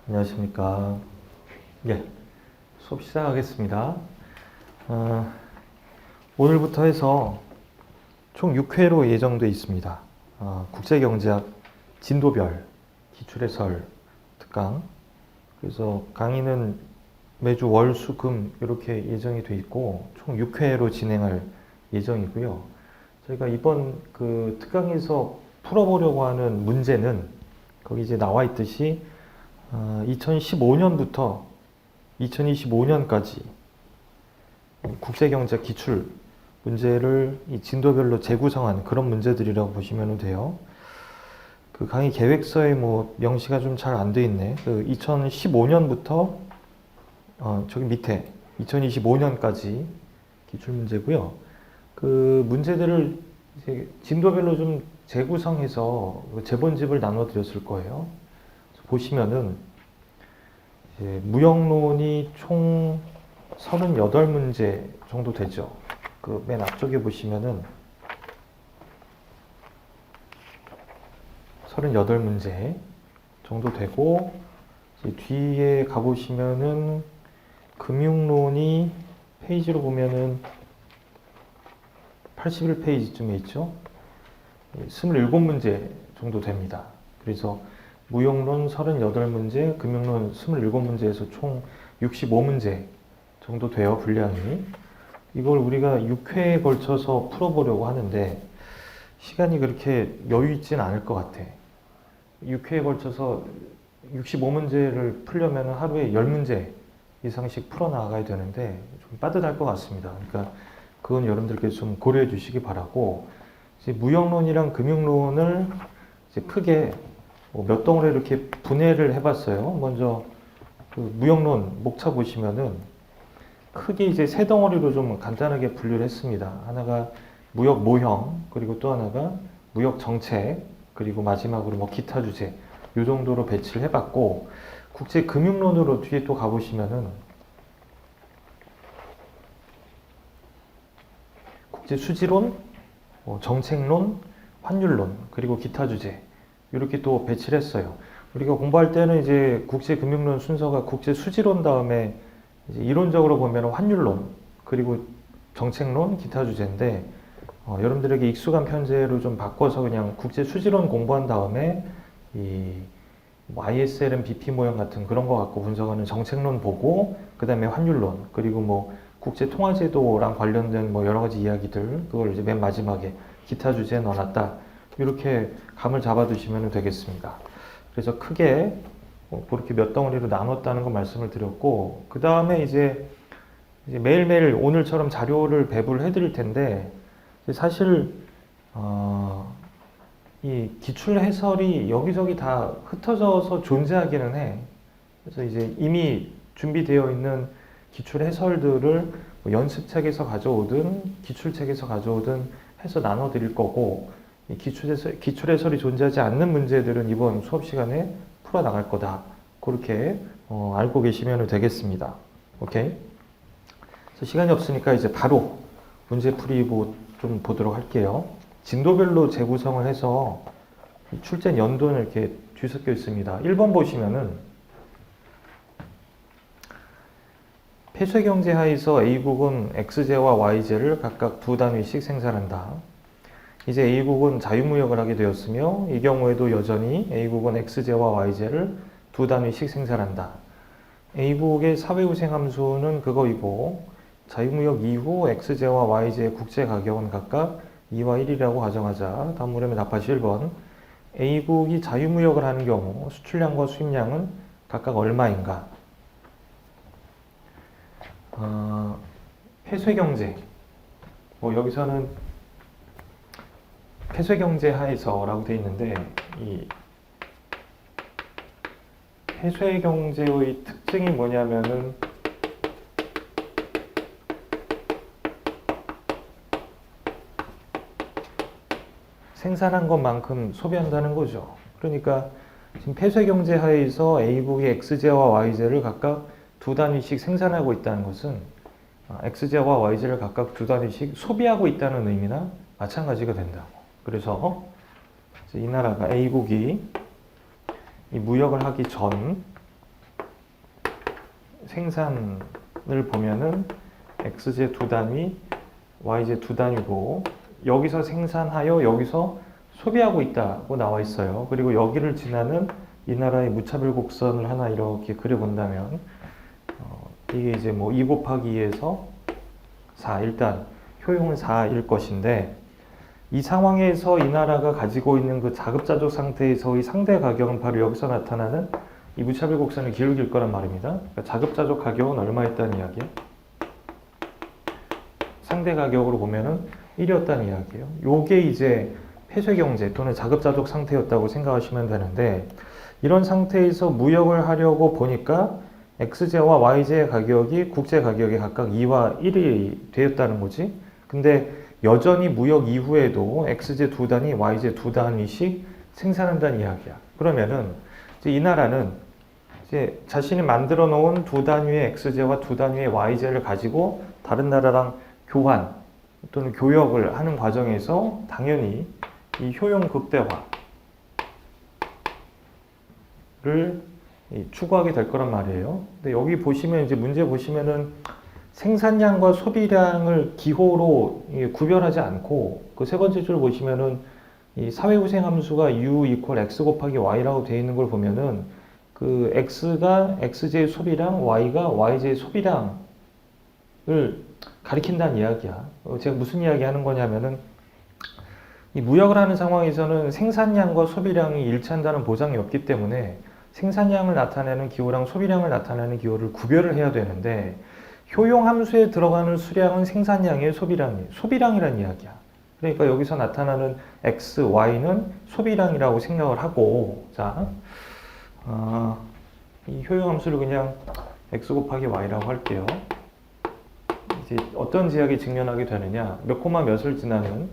안녕하십니까. 예, 수업 시작하겠습니다. 오늘부터 해서 총 6회로 예정되어 있습니다. 국제경제학 진도별 기출해설 특강. 그래서 강의는 매주 월, 수, 금 이렇게 예정이 되어 있고 총 6회로 진행할 예정이고요. 저희가 이번 그 특강에서 풀어보려고 하는 문제는 거기 이제 나와 있듯이 2015년부터 2025년까지 국제경제 기출 문제를 이 진도별로 재구성한 그런 문제들이라고 보시면 돼요. 그 강의 계획서에 뭐 명시가 좀 잘 안 돼 있네. 그 2015년부터 저기 밑에 2025년까지 기출 문제고요. 그 문제들을 이제 진도별로 좀 재구성해서 제본집을 나눠 드렸을 거예요. 보시면은 무역론이 총 38문제 정도 되죠. 그 맨 앞쪽에 보시면은 38문제 정도 되고, 뒤에 가보시면은 금융론이 페이지로 보면은 81페이지쯤에 있죠. 27문제 정도 됩니다. 그래서 무역론 38문제, 금융론 27문제에서 총 65문제 정도 돼요, 분량이. 이걸 우리가 6회에 걸쳐서 풀어보려고 하는데 시간이 그렇게 여유 있진 않을 것 같아. 6회에 걸쳐서 65문제를 풀려면 하루에 10문제 이상씩 풀어나가야 되는데 좀 빠듯할 것 같습니다. 그러니까 그건 여러분들께서 좀 고려해 주시기 바라고, 이제 무역론이랑 금융론을 이제 크게 몇 덩어리 이렇게 분해를 해봤어요. 먼저 그 무역론 목차 보시면은 크게 이제 세 덩어리로 좀 간단하게 분류를 했습니다. 하나가 무역 모형, 그리고 또 하나가 무역 정책, 그리고 마지막으로 뭐 기타 주제, 이 정도로 배치를 해봤고, 국제 금융론으로 뒤에 또 가보시면은 국제 수지론, 정책론, 환율론, 그리고 기타 주제 이렇게 또 배치를 했어요. 우리가 공부할 때는 이제 국제금융론 순서가 국제수지론 다음에 이제 이론적으로 보면 환율론, 그리고 정책론, 기타 주제인데, 여러분들에게 익숙한 편제로 좀 바꿔서 그냥 국제수지론 공부한 다음에 뭐 ISLM BP 모형 같은 그런 거 갖고 분석하는 정책론 보고, 그 다음에 환율론, 그리고 뭐 국제통화제도랑 관련된 뭐 여러 가지 이야기들, 그걸 이제 맨 마지막에 기타 주제에 넣어놨다. 이렇게 감을 잡아두시면 되겠습니다. 그래서 크게 그렇게 몇 덩어리로 나눴다는 거 말씀을 드렸고, 그 다음에 이제 매일매일 오늘처럼 자료를 배부를 해드릴 텐데, 사실 이 기출 해설이 여기저기 다 흩어져서 존재하기는 해. 그래서 이제 이미 준비되어 있는 기출 해설들을 뭐 연습책에서 가져오든 기출책에서 가져오든 해서 나눠 드릴 거고, 이 기출 해설이 존재하지 않는 문제들은 이번 수업 시간에 풀어 나갈 거다. 그렇게 알고 계시면 되겠습니다. 오케이? 그래서 시간이 없으니까 이제 바로 문제풀이 좀 보도록 할게요. 진도별로 재구성을 해서 출제 연도는 이렇게 뒤섞여 있습니다. 1번 보시면은 폐쇄경제 하에서 A국은 X제와 Y제를 각각 두 단위씩 생산한다. 이제 A국은 자유무역을 하게 되었으며 이 경우에도 여전히 A국은 X제와 Y제를 두 단위씩 생산한다. A국의 사회후생 함수는 그거이고 자유무역 이후 X제와 Y제의 국제가격은 각각 2와 1이라고 가정하자. 다음 물음에 답하시 1번. A국이 자유무역을 하는 경우 수출량과 수입량은 각각 얼마인가? 폐쇄경제. 뭐 여기서는 폐쇄경제 하에서라고 되어 있는데, 이 폐쇄경제의 특징이 뭐냐면은 생산한 것만큼 소비한다는 거죠. 그러니까 지금 폐쇄경제 하에서 A국이 X제와 Y제를 각각 두 단위씩 생산하고 있다는 것은 X제와 Y제를 각각 두 단위씩 소비하고 있다는 의미나 마찬가지가 된다고. 그래서 이 나라가 A국이 이 무역을 하기 전 생산을 보면은 x제 두 단위, y제 두 단위고 여기서 생산하여 여기서 소비하고 있다고 나와 있어요. 그리고 여기를 지나는 이 나라의 무차별 곡선을 하나 이렇게 그려본다면 이게 이제 뭐 2 곱하기 2에서 4, 일단 효용은 4일 것인데 이 상황에서 이 나라가 가지고 있는 그 자급자족 상태에서의 상대 가격은 바로 여기서 나타나는 이 무차별 곡선을 기울일 거란 말입니다. 그러니까 자급자족 가격은 얼마였다는 이야기예요? 상대 가격으로 보면은 1이었다는 이야기예요. 요게 이제 폐쇄 경제 또는 자급자족 상태였다고 생각하시면 되는데 이런 상태에서 무역을 하려고 보니까 x제와 y제의 가격이 국제 가격이 각각 2와 1이 되었다는 거지. 근데 여전히 무역 이후에도 x제 두 단위, y제 두 단위씩 생산한다는 이야기야. 그러면은 이제 이 나라는 이제 자신이 만들어 놓은 두 단위의 x제와 두 단위의 y제를 가지고 다른 나라랑 교환 또는 교역을 하는 과정에서 당연히 이 효용 극대화를 추구하게 될 거란 말이에요. 근데 여기 보시면 이제 문제 보시면은 생산량과 소비량을 기호로 구별하지 않고 그 세 번째 줄 보시면은 이 사회후생 함수가 u 이퀄 x 곱하기 y라고 되어 있는 걸 보면은 그 x가 x제의 소비량, y가 y제의 소비량을 가리킨다는 이야기야. 제가 무슨 이야기 하는 거냐면은 이 무역을 하는 상황에서는 생산량과 소비량이 일치한다는 보장이 없기 때문에 생산량을 나타내는 기호랑 소비량을 나타내는 기호를 구별을 해야 되는데 효용 함수에 들어가는 수량은 생산량이에요, 소비량이라는 이야기야. 그러니까 여기서 나타나는 x, y는 소비량이라고 생각을 하고 자, 이 효용 함수를 그냥 x 곱하기 y라고 할게요. 이제 어떤 제약에 직면하게 되느냐? 몇 콤마 몇을 지나는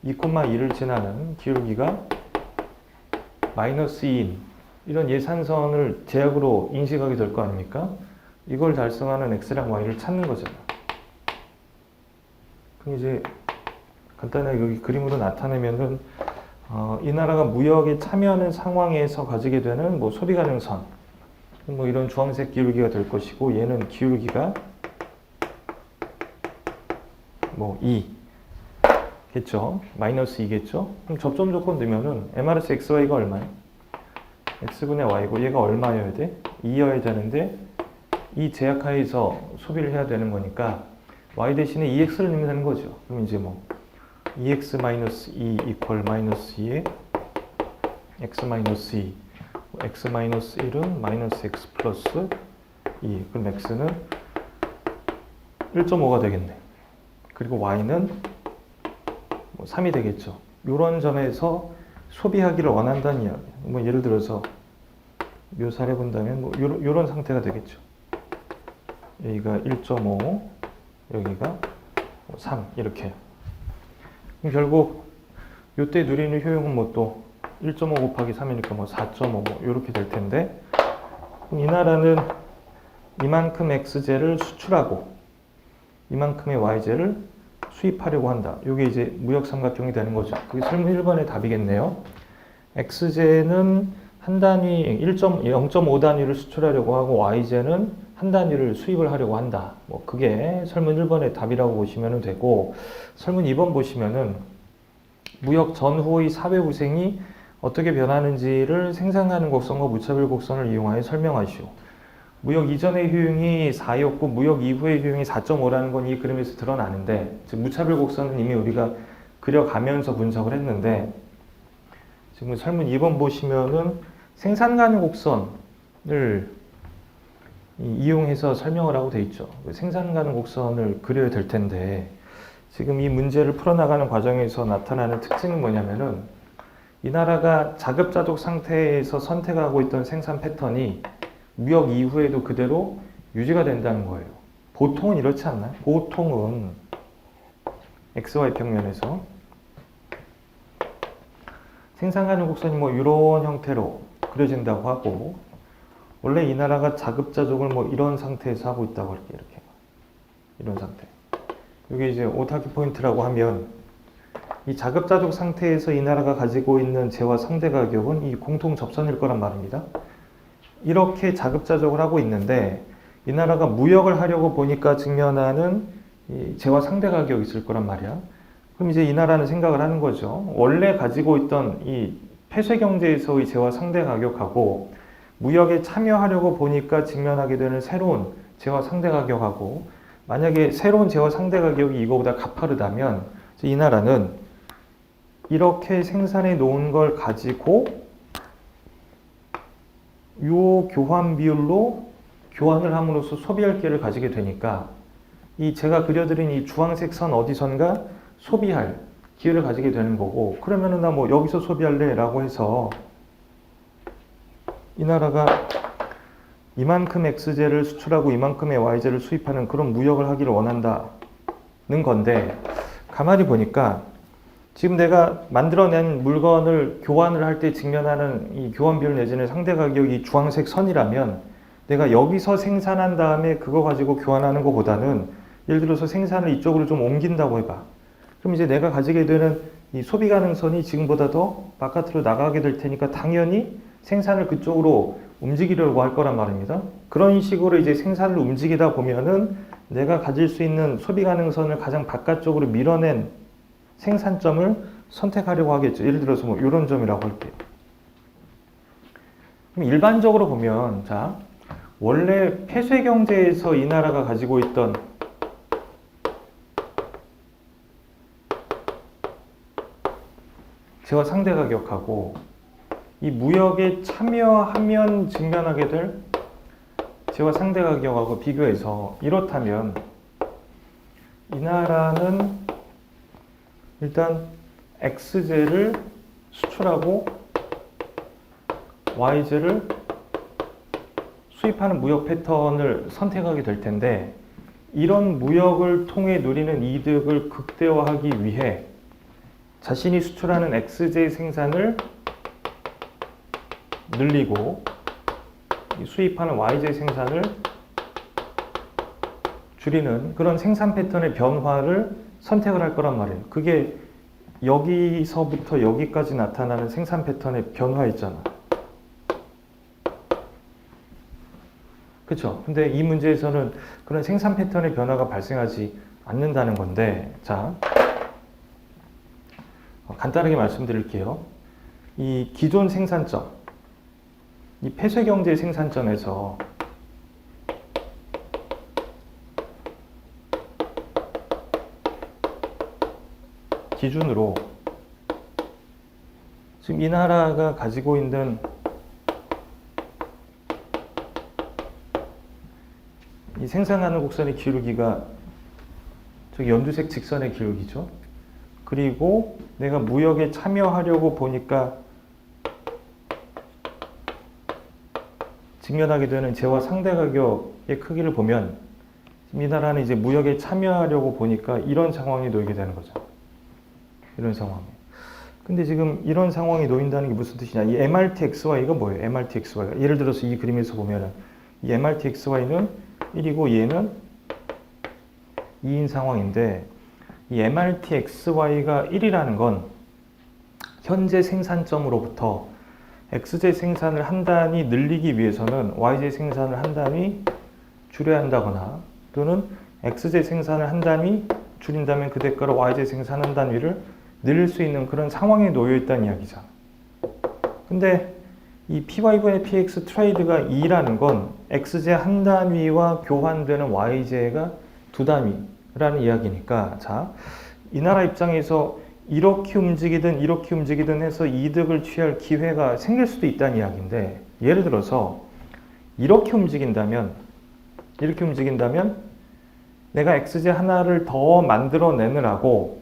2,2를 지나는 기울기가 마이너스 2인 이런 예산선을 제약으로 인식하게 될 거 아닙니까? 이걸 달성하는 x랑 y를 찾는 거잖아. 그럼 이제 간단하게 여기 그림으로 나타내면은 이 나라가 무역에 참여하는 상황에서 가지게 되는 뭐 소비 가능선 뭐 이런 주황색 기울기가 될 것이고 얘는 기울기가 뭐 2겠죠. 마이너스 2겠죠. 그럼 접점 조건 넣으면은 MRS XY가 얼마야? X분의 Y고 얘가 얼마여야 돼? 2여야 되는데 이 제약하에서 소비를 해야 되는 거니까 Y 대신에 EX를 넣으면 되는 거죠. 그럼 이제 뭐 EX 마이너스 2 이퀄 마이너스 2에 X 마이너스 2 X 마이너스 1은 마이너스 X 플러스 2 그럼 X는 1.5가 되겠네. 그리고 Y는 뭐 3이 되겠죠. 이런 점에서 소비하기를 원한다는 이야기. 뭐 예를 들어서 묘사를 해본다면 뭐 요런 상태가 되겠죠. 여기가 1.5, 여기가 3 이렇게. 그럼 결국 요때 누리는 효용은 뭐 또 1.5 곱하기 3이니까 뭐 4.5 이렇게 될 텐데 그럼 이 나라는 이만큼 x제를 수출하고 이만큼의 y제를 수입하려고 한다. 이게 이제 무역 삼각형이 되는 거죠. 그게 설문 1번의 답이겠네요. x제는 한 단위 0.5 단위를 수출하려고 하고 y제는 한 단위를 수입을 하려고 한다. 뭐 그게 설문 1번의 답이라고 보시면 되고 설문 2번 보시면은 무역 전후의 사회후생이 어떻게 변하는지를 생산하는 곡선과 무차별 곡선을 이용하여 설명하시오. 무역 이전의 효용이 4였고 무역 이후의 효용이 4.5라는 건 이 그림에서 드러나는데 즉 무차별 곡선은 이미 우리가 그려가면서 분석을 했는데 지금 설문 2번 보시면은 생산 가능 곡선을 이용해서 설명을 하고 돼 있죠. 생산 가능 곡선을 그려야 될 텐데 지금 이 문제를 풀어나가는 과정에서 나타나는 특징은 뭐냐면은 이 나라가 자급자족 상태에서 선택하고 있던 생산 패턴이 무역 이후에도 그대로 유지가 된다는 거예요. 보통은 이렇지 않나요? 보통은 XY 평면에서 생산 가능 곡선이 뭐 이런 형태로 그려진다고 하고 원래 이 나라가 자급자족을 뭐 이런 상태에서 하고 있다고 할게요. 이렇게 이런 상태. 이게 이제 오타키 포인트라고 하면 이 자급자족 상태에서 이 나라가 가지고 있는 재화 상대 가격은 이 공통 접선일 거란 말입니다. 이렇게 자급자족을 하고 있는데 이 나라가 무역을 하려고 보니까 직면하는 이 재화 상대 가격이 있을 거란 말이야. 그럼 이제 이 나라는 생각을 하는 거죠. 원래 가지고 있던 이 폐쇄 경제에서의 재화 상대 가격하고 무역에 참여하려고 보니까 직면하게 되는 새로운 재화 상대 가격하고 만약에 새로운 재화 상대 가격이 이거보다 가파르다면 이 나라는 이렇게 생산해 놓은 걸 가지고 요 교환 비율로 교환을 함으로써 소비할 기회를 가지게 되니까 이 제가 그려드린 이 주황색 선 어디선가 소비할 기회를 가지게 되는 거고 그러면은 나 뭐 여기서 소비할래 라고 해서 이 나라가 이만큼 X제를 수출하고 이만큼의 Y제를 수입하는 그런 무역을 하기를 원한다는 건데 가만히 보니까 지금 내가 만들어낸 물건을 교환을 할 때 직면하는 이 교환 비율 내지는 상대 가격이 주황색 선이라면 내가 여기서 생산한 다음에 그거 가지고 교환하는 것보다는 예를 들어서 생산을 이쪽으로 좀 옮긴다고 해봐. 그럼 이제 내가 가지게 되는 이 소비 가능성이 지금보다 더 바깥으로 나가게 될 테니까 당연히 생산을 그쪽으로 움직이려고 할 거란 말입니다. 그런 식으로 이제 생산을 움직이다 보면은 내가 가질 수 있는 소비 가능성을 가장 바깥쪽으로 밀어낸 생산점을 선택하려고 하겠죠. 예를 들어서 뭐 이런 점이라고 할게요. 그럼 일반적으로 보면 자 원래 폐쇄 경제에서 이 나라가 가지고 있던 재화 상대 가격하고 이 무역에 참여하면 직면하게 될 재화 상대 가격하고 비교해서 이렇다면 이 나라는 일단 X제를 수출하고 Y제를 수입하는 무역 패턴을 선택하게 될 텐데 이런 무역을 통해 누리는 이득을 극대화하기 위해 자신이 수출하는 X제 생산을 늘리고 수입하는 Y제 생산을 줄이는 그런 생산 패턴의 변화를 선택을 할 거란 말이에요. 그게 여기서부터 여기까지 나타나는 생산 패턴의 변화 있잖아. 그렇죠? 근데 이 문제에서는 그런 생산 패턴의 변화가 발생하지 않는다는 건데 자 간단하게 말씀드릴게요. 이 기존 생산점, 이 폐쇄 경제 생산점에서 기준으로 지금 이 나라가 가지고 있는 이 생산하는 곡선의 기울기가 저기 연두색 직선의 기울기죠. 그리고 내가 무역에 참여하려고 보니까 직면하게 되는 재화 상대 가격의 크기를 보면 이 나라는 이제 무역에 참여하려고 보니까 이런 상황이 놓이게 되는 거죠. 이런 상황. 근데 지금 이런 상황이 놓인다는 게 무슨 뜻이냐? 이 MRTXY가 뭐예요? MRTXY가 예를 들어서 이 그림에서 보면은 이 MRTXY는 1이고 얘는 2인 상황인데 이 MRTXY가 1이라는 건 현재 생산점으로부터 X제 생산을 한 단위 늘리기 위해서는 Y제 생산을 한 단위 줄여야 한다거나 또는 X제 생산을 한 단위 줄인다면 그 대가로 Y제 생산 한 단위를 늘릴 수 있는 그런 상황에 놓여 있다는 이야기잖아. 근데 이 PY분의 PX 트레이드가 2라는 건 X제 한 단위와 교환되는 Y제가 두 단위라는 이야기니까 자, 이 나라 입장에서 이렇게 움직이든 해서 이득을 취할 기회가 생길 수도 있다는 이야기인데 예를 들어서 이렇게 움직인다면 내가 X제 하나를 더 만들어내느라고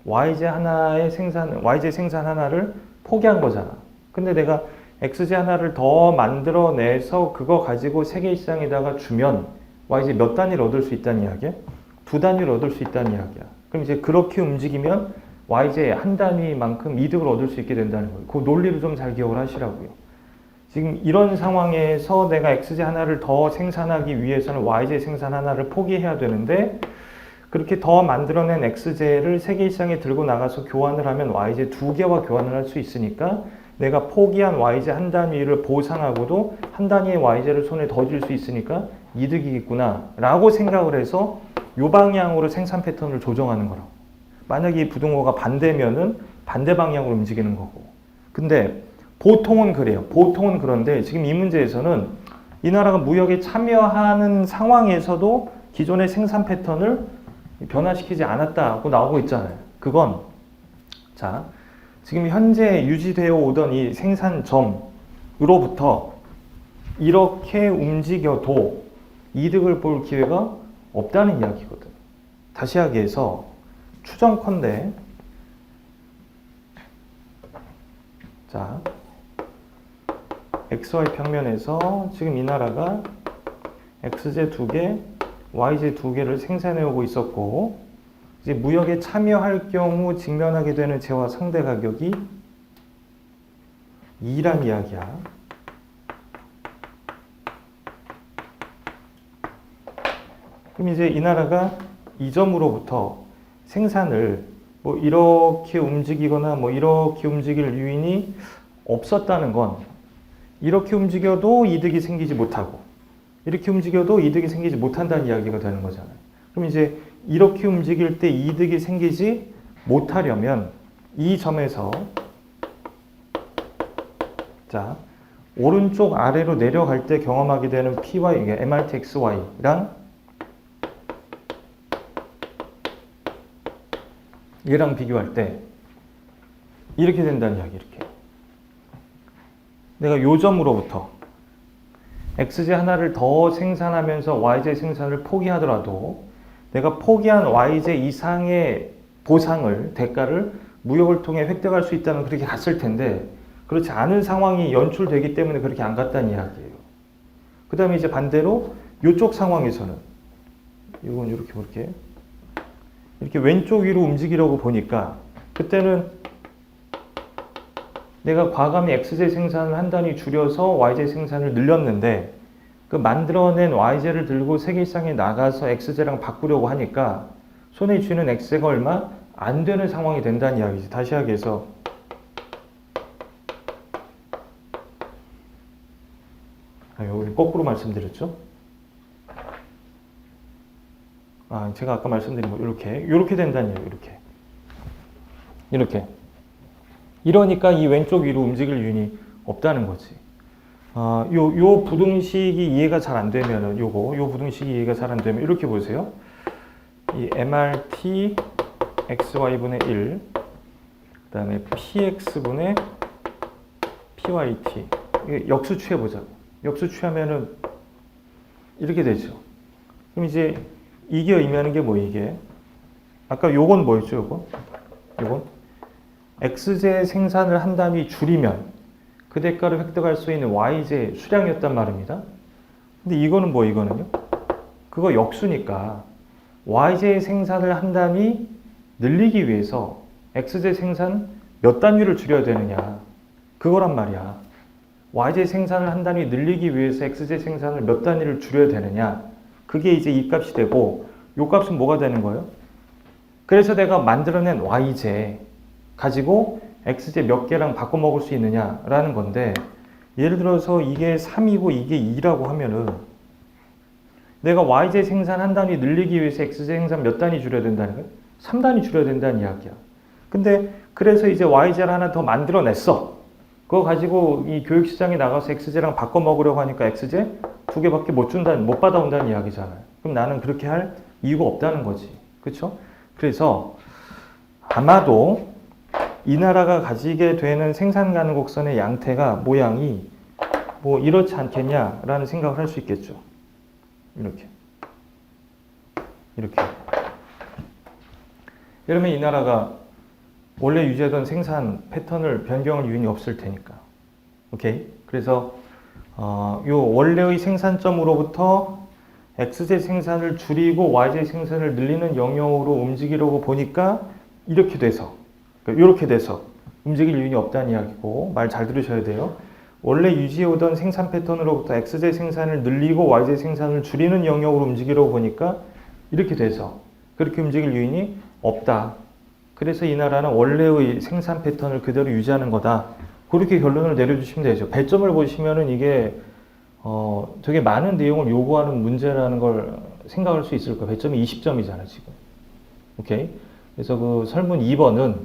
Y제 생산 하나를 포기한 거잖아. 근데 내가 X제 하나를 더 만들어내서 그거 가지고 세계시장에다가 주면 Y제 몇 단위를 얻을 수 있다는 이야기야? 두 단위를 얻을 수 있다는 이야기야. 그럼 이제 그렇게 움직이면 Y제 한 단위만큼 이득을 얻을 수 있게 된다는 거예요. 그 논리를 좀 잘 기억을 하시라고요. 지금 이런 상황에서 내가 X제 하나를 더 생산하기 위해서는 Y제 생산 하나를 포기해야 되는데 그렇게 더 만들어낸 X제를 세계시장에 들고 나가서 교환을 하면 Y제 두 개와 교환을 할 수 있으니까 내가 포기한 y제 한 단위를 보상하고도 한 단위의 y제를 손에 더 줄 수 있으니까 이득이겠구나 라고 생각을 해서 이 방향으로 생산 패턴을 조정하는 거라고. 만약에 이 부등호가 반대면은 반대 방향으로 움직이는 거고. 근데 보통은 그래요. 보통은 그런데 지금 이 문제에서는 이 나라가 무역에 참여하는 상황에서도 기존의 생산 패턴을 변화시키지 않았다고 나오고 있잖아요. 그건 자, 지금 현재 유지되어 오던 이 생산점으로부터 이렇게 움직여도 이득을 볼 기회가 없다는 이야기거든. 다시 하기해서 추정컨대 자, XY 평면에서 지금 이 나라가 XZ 2개, YZ 2개를 생산해 오고 있었고 이제 무역에 참여할 경우 직면하게 되는 재화 상대 가격이 2란 이야기야. 그럼 이제 이 나라가 이 점으로부터 생산을 뭐 이렇게 움직이거나 뭐 이렇게 움직일 요인이 없었다는 건 이렇게 움직여도 이득이 생기지 못하고 이렇게 움직여도 이득이 생기지 못한다는 이야기가 되는 거잖아요. 그럼 이제 이렇게 움직일 때 이득이 생기지 못하려면 이 점에서 자 오른쪽 아래로 내려갈 때 경험하게 되는 PY, 이게 MRT XY랑 얘랑 비교할 때 이렇게 된다는 이야기. 이렇게 내가 요 점으로부터 XZ 하나를 더 생산하면서 YZ 생산을 포기하더라도 내가 포기한 YZ 이상의 보상을, 대가를 무역을 통해 획득할 수 있다면 그렇게 갔을 텐데 그렇지 않은 상황이 연출되기 때문에 그렇게 안 갔다는 이야기예요. 그 다음에 이제 반대로 이쪽 상황에서는 이건 이렇게 왼쪽 위로 움직이려고 보니까 그때는 내가 과감히 XZ 생산을 한 단위 줄여서 YZ 생산을 늘렸는데 그 만들어낸 YZ를 들고 세계시장에 나가서 XZ랑 바꾸려고 하니까 손에 쥐는 XZ가 얼마 안 되는 상황이 된다는 이야기지. 다시 하기해서 여기 거꾸로 말씀드렸죠? 제가 아까 말씀드린 거 이렇게 된다는 얘기예요. 이렇게. 이러니까 이 왼쪽 위로 움직일 요인이 없다는 거지. 요 부등식이 이해가 잘 안 되면은 요 부등식이 이해가 잘 안 되면 이렇게 보세요. 이 MRT XY분의 1 그다음에 PX분의 PYT 이게 역수 취해보자고. 역수 취하면은 이렇게 되죠. 그럼 이제 이게 의미하는 게 뭐 이게? 아까 요건 뭐였죠? 요건 XJ 생산을 한 단위 줄이면 그 대가를 획득할 수 있는 YJ 수량이었단 말입니다. 근데 이거는 뭐 이거는요? 그거 역수니까 YJ 생산을 한 단위 늘리기 위해서 XJ 생산 몇 단위를 줄여야 되느냐 그거란 말이야. YJ 생산을 한 단위 늘리기 위해서 XJ 생산을 몇 단위를 줄여야 되느냐 그게 이제 이 값이 되고 요 값은 뭐가 되는 거예요? 그래서 내가 만들어낸 YJ 가지고 XJ 몇 개랑 바꿔 먹을 수 있느냐라는 건데 예를 들어서 이게 3이고 이게 2라고 하면은 내가 YJ 생산 한 단위 늘리기 위해서 XJ 생산 몇 단위 줄여야 된다는 거예요? 3단위 줄여야 된다는 이야기야. 근데 그래서 이제 YJ를 하나 더 만들어냈어. 그거 가지고 이 교육시장에 나가서 XJ랑 바꿔 먹으려고 하니까 XJ 2개밖에 못 받아온다는 이야기잖아요. 그럼 나는 그렇게 할 이유가 없다는 거지. 그렇죠? 그래서 아마도 이 나라가 가지게 되는 생산 가능 곡선의 양태가 모양이 뭐 이렇지 않겠냐라는 생각을 할 수 있겠죠. 이렇게. 이러면 이 나라가 원래 유지하던 생산 패턴을 변경할 요인이 없을 테니까. 오케이? 그래서 요 원래의 생산점으로부터 XZ 생산을 줄이고 YZ 생산을 늘리는 영역으로 움직이려고 보니까 이렇게 돼서 움직일 요인이 없다는 이야기고 말 잘 들으셔야 돼요. 원래 유지해오던 생산 패턴으로부터 XZ 생산을 늘리고 YZ 생산을 줄이는 영역으로 움직이려고 보니까 이렇게 돼서 그렇게 움직일 요인이 없다. 그래서 이 나라는 원래의 생산 패턴을 그대로 유지하는 거다. 그렇게 결론을 내려주시면 되죠. 배점을 보시면은 이게 되게 많은 내용을 요구하는 문제라는 걸 생각할 수 있을 거예요. 배점이 20점이잖아요, 지금. 오케이? 그래서 그 설문 2번은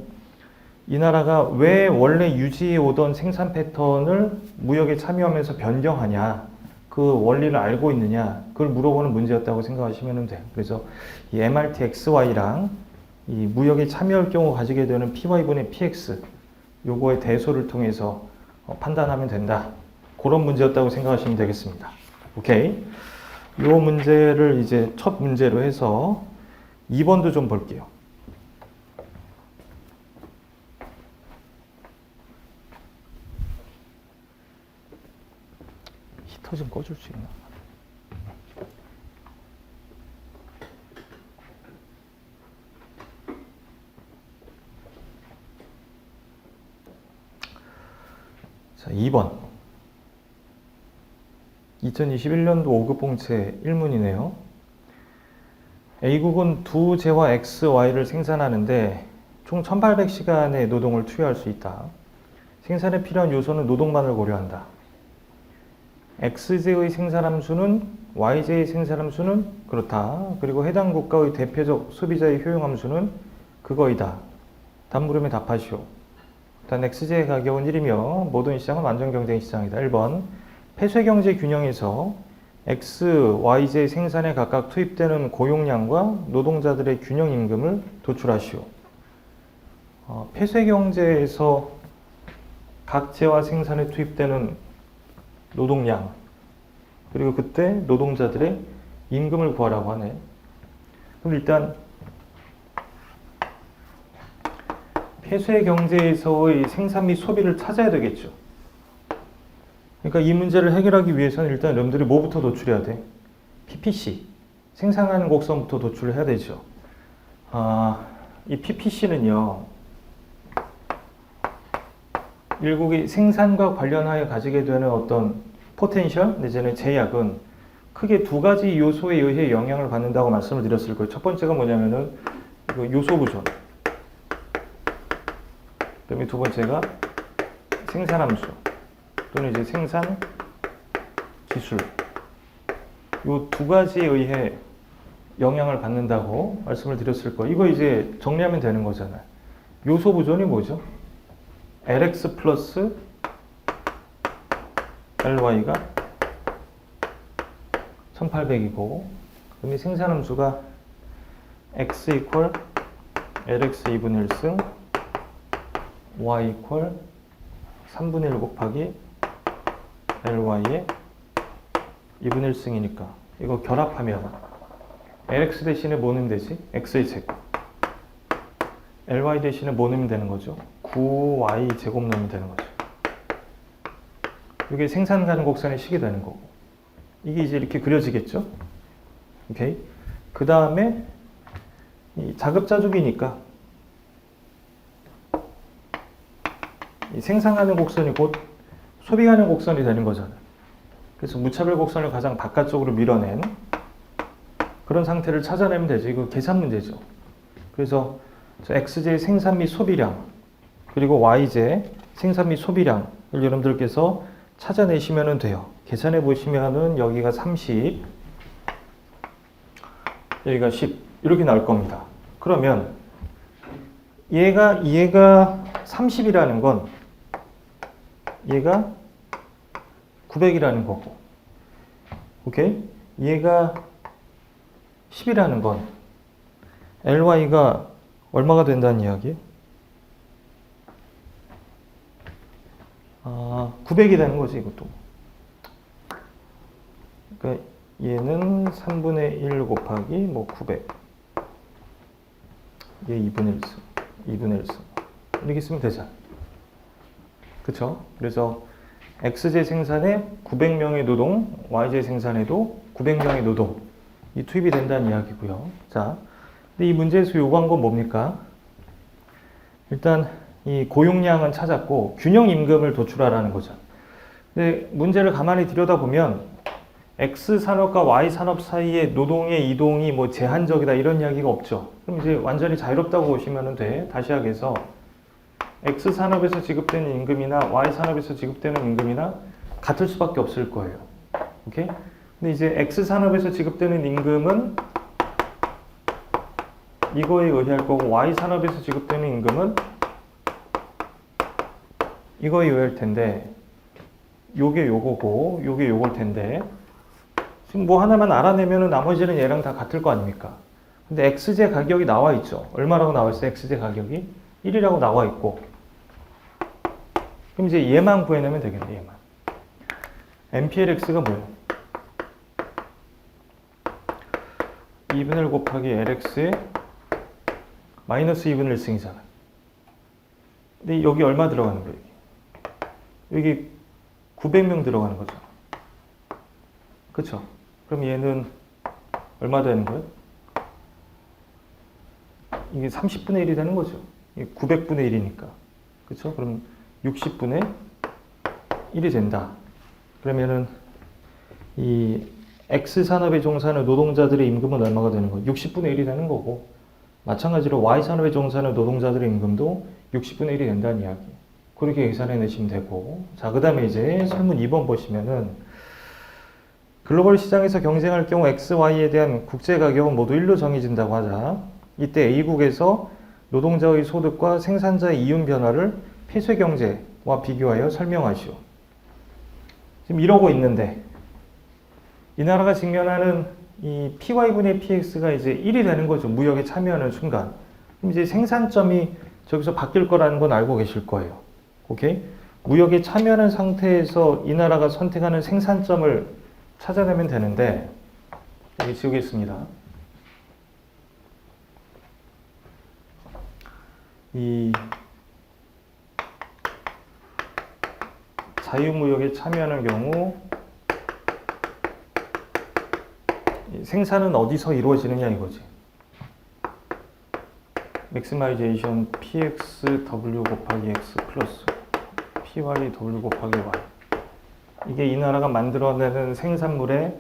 이 나라가 왜 원래 유지해 오던 생산 패턴을 무역에 참여하면서 변경하냐, 그 원리를 알고 있느냐, 그걸 물어보는 문제였다고 생각하시면 돼요. 그래서 이 MRT-XY랑 이 무역에 참여할 경우 가지게 되는 PY분의 PX, 요거의 대소를 통해서 판단하면 된다. 그런 문제였다고 생각하시면 되겠습니다. 오케이? 요 문제를 이제 첫 문제로 해서 2번도 좀 볼게요. 히터 좀 꺼줄 수 있나? 자, 2번. 2021년도 5급 봉체 1문이네요. A국은 두 재화 X, Y를 생산하는데 총 1800시간의 노동을 투여할 수 있다. 생산에 필요한 요소는 노동만을 고려한다. X제의 생산함수는 Y제의 생산함수는 그렇다. 그리고 해당 국가의 대표적 소비자의 효용함수는 그거이다. 단물음에 답하시오. 단 X제의 가격은 1이며 모든 시장은 완전 경쟁 시장이다. 1번. 폐쇄경제 균형에서 X, Y제 생산에 각각 투입되는 고용량과 노동자들의 균형 임금을 도출하시오. 폐쇄경제에서 각 재화 생산에 투입되는 노동량, 그리고 그때 노동자들의 임금을 구하라고 하네. 그럼 일단 폐쇄경제에서의 생산 및 소비를 찾아야 되겠죠. 그러니까 이 문제를 해결하기 위해서는 일단 여러분들이 뭐부터 도출해야 돼? PPC, 생산하는 곡선부터 도출을 해야 되죠. 이 PPC는요, 일국이 생산과 관련하여 가지게 되는 어떤 포텐셜 내지는 제약은 크게 두 가지 요소에 의해 영향을 받는다고 말씀을 드렸을 거예요. 첫 번째가 뭐냐면은 요소 보존. 그다음에 두 번째가 생산함수 또는 이제 생산 기술. 요 두 가지에 의해 영향을 받는다고 말씀을 드렸을 거예요. 이거 이제 정리하면 되는 거잖아요. 요소 보존이 뭐죠? LX 플러스 LY가 1800이고, 그럼 이 생산함수가 X 이퀄 LX 2분의 1승 Y 이퀄 3분의 1 곱하기 LY의 2분의 1승이니까 이거 결합하면 LX 대신에 뭐 넣으면 되지? X의 제곱. LY 대신에 뭐 넣으면 되는 거죠? 9Y 제곱 넣으면 되는 거죠. 이게 생산 가능 곡선의 식이 되는 거고. 이게 이제 이렇게 그려지겠죠? 오케이. 그 다음에 이 자급자족이니까 이 생산 가능 곡선이 곧 소비 가능 곡선이 되는 거잖아요. 그래서 무차별 곡선을 가장 바깥쪽으로 밀어낸 그런 상태를 찾아내면 되죠. 이거 계산 문제죠. 그래서 X제 생산 및 소비량, 그리고 Y제 생산 및 소비량을 여러분들께서 찾아내시면 돼요. 계산해 보시면은 여기가 30, 여기가 10 이렇게 나올 겁니다. 그러면 얘가 30이라는 건 얘가 900이라는 거고, 오케이? 얘가 10이라는 건 LY가 얼마가 된다는 이야기예요? 900이 되는 거지, 이것도. 그러니까 얘는 3분의 1 곱하기 뭐 900. 얘 2분의 1승. 2분의 1승. 이렇게 쓰면 되잖아. 그쵸? 그래서 X제 생산에 900명의 노동, Y제 생산에도 900명의 노동. 이 투입이 된다는 이야기고요. 자, 근데 이 문제에서 요구한 건 뭡니까? 일단 이 고용량은 찾았고 균형 임금을 도출하라는 거죠. 근데 문제를 가만히 들여다보면 X 산업과 Y 산업 사이의 노동의 이동이 뭐 제한적이다 이런 이야기가 없죠. 그럼 이제 완전히 자유롭다고 보시면 돼. 다시 하겠어. X 산업에서 지급되는 임금이나 Y 산업에서 지급되는 임금이나 같을 수밖에 없을 거예요. 오케이? 근데 이제 X 산업에서 지급되는 임금은 이거에 의할 거고 Y 산업에서 지급되는 임금은 이거에 의할 텐데 요게 요거고 요게 요걸 텐데 지금 뭐 하나만 알아내면은 나머지는 얘랑 다 같을 거 아닙니까? 근데 X제 가격이 나와 있죠. 얼마라고 나와 있어요? X제 가격이 1이라고 나와 있고 그럼 이제 얘만 구해내면 되겠네. 얘만. MPLX가 뭐예요? 2분의 1 곱하기 LX의 마이너스 2분의 1승이잖아. 근데 여기 얼마 들어가는 거예요? 여기 900명 들어가는 거죠. 그쵸? 그럼 얘는 얼마 되는 거예요? 이게 30분의 1이 되는 거죠. 이게 900분의 1이니까. 그쵸? 그럼 60분의 1이 된다. 그러면은 이 X산업에 종사하는 노동자들의 임금은 얼마가 되는 거예요? 60분의 1이 되는 거고 마찬가지로 Y산업에 종사하는 노동자들의 임금도 60분의 1이 된다는 이야기. 그렇게 계산해 내시면 되고 자, 그 다음에 이제 설문 2번 보시면은 글로벌 시장에서 경쟁할 경우 X, Y에 대한 국제 가격은 모두 1로 정해진다고 하자. 이때 A국에서 노동자의 소득과 생산자의 이윤 변화를 폐쇄 경제와 비교하여 설명하시오. 지금 이러고 있는데 이 나라가 직면하는 이 PY분의 PX가 이제 1이 되는 거죠. 무역에 참여하는 순간. 그럼 이제 생산점이 저기서 바뀔 거라는 건 알고 계실 거예요. 오케이? 무역에 참여하는 상태에서 이 나라가 선택하는 생산점을 찾아내면 되는데 여기 지우겠습니다. 이 자유무역에 참여하는 경우 생산은 어디서 이루어지느냐 이거지. 맥시마이제이션 PXW 곱하기 X 플러스 PYW 곱하기 Y. 이게 이 나라가 만들어내는 생산물의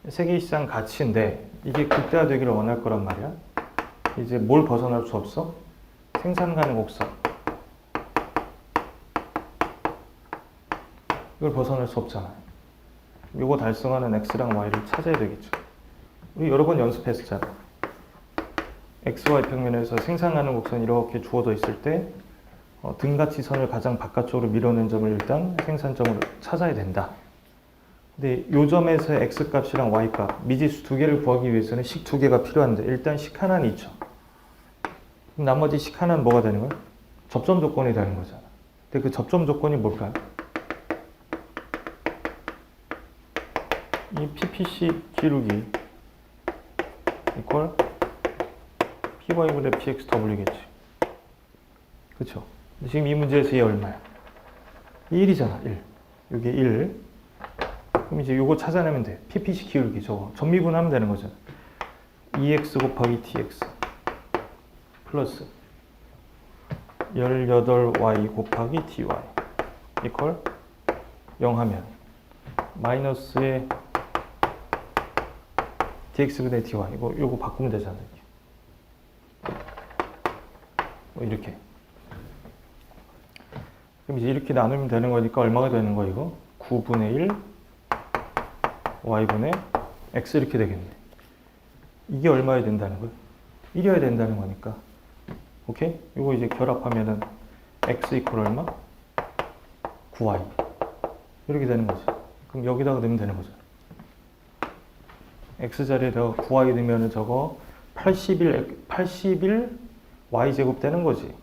세계시장 가치인데 이게 극대화되기를 원할 거란 말이야. 이제 뭘 벗어날 수 없어? 생산 가능곡선. 이걸 벗어날 수 없잖아. 이거 달성하는 X랑 Y를 찾아야 되겠죠. 우리 여러 번 연습했었잖아. XY 평면에서 생산 가능곡선이 이렇게 주어져 있을 때 등가치선을 가장 바깥쪽으로 밀어낸 점을 일단 생산점으로 찾아야 된다. 근데 요 점에서의 X값이랑 Y값, 미지수 두 개를 구하기 위해서는 식 두 개가 필요한데 일단 식 하나는 있죠. 그럼 나머지 식 하나는 뭐가 되는 거야? 접점 조건이 되는 거잖아. 근데 그 접점 조건이 뭘까요? 이 PPC 기울기 이퀄 PY분의 PXW겠지. 그쵸? 지금 이 문제에서 얘 얼마야? 1이잖아, 1. 여기 1. 그럼 이제 요거 찾아내면 돼. PPC 기울기 저거. 전미분하면 되는 거잖아. 2x 곱하기 tx 플러스 18y 곱하기 dy 이퀄 0 하면 마이너스의 dx분의 dy 요거 바꾸면 되잖아. 이렇게. 그럼 이제 이렇게 나누면 되는 거니까 얼마가 되는 거야 이거? 9분의 1 y분의 x 이렇게 되겠네. 이게 얼마야 된다는 거야? 1이어야 된다는 거니까. 오케이? 이거 이제 결합하면은 x 이퀄 얼마? 9y 이렇게 되는 거지. 그럼 여기다가 넣으면 되는 거죠. x 자리에다가 9y 넣으면은 저거 81 y제곱 되는 거지.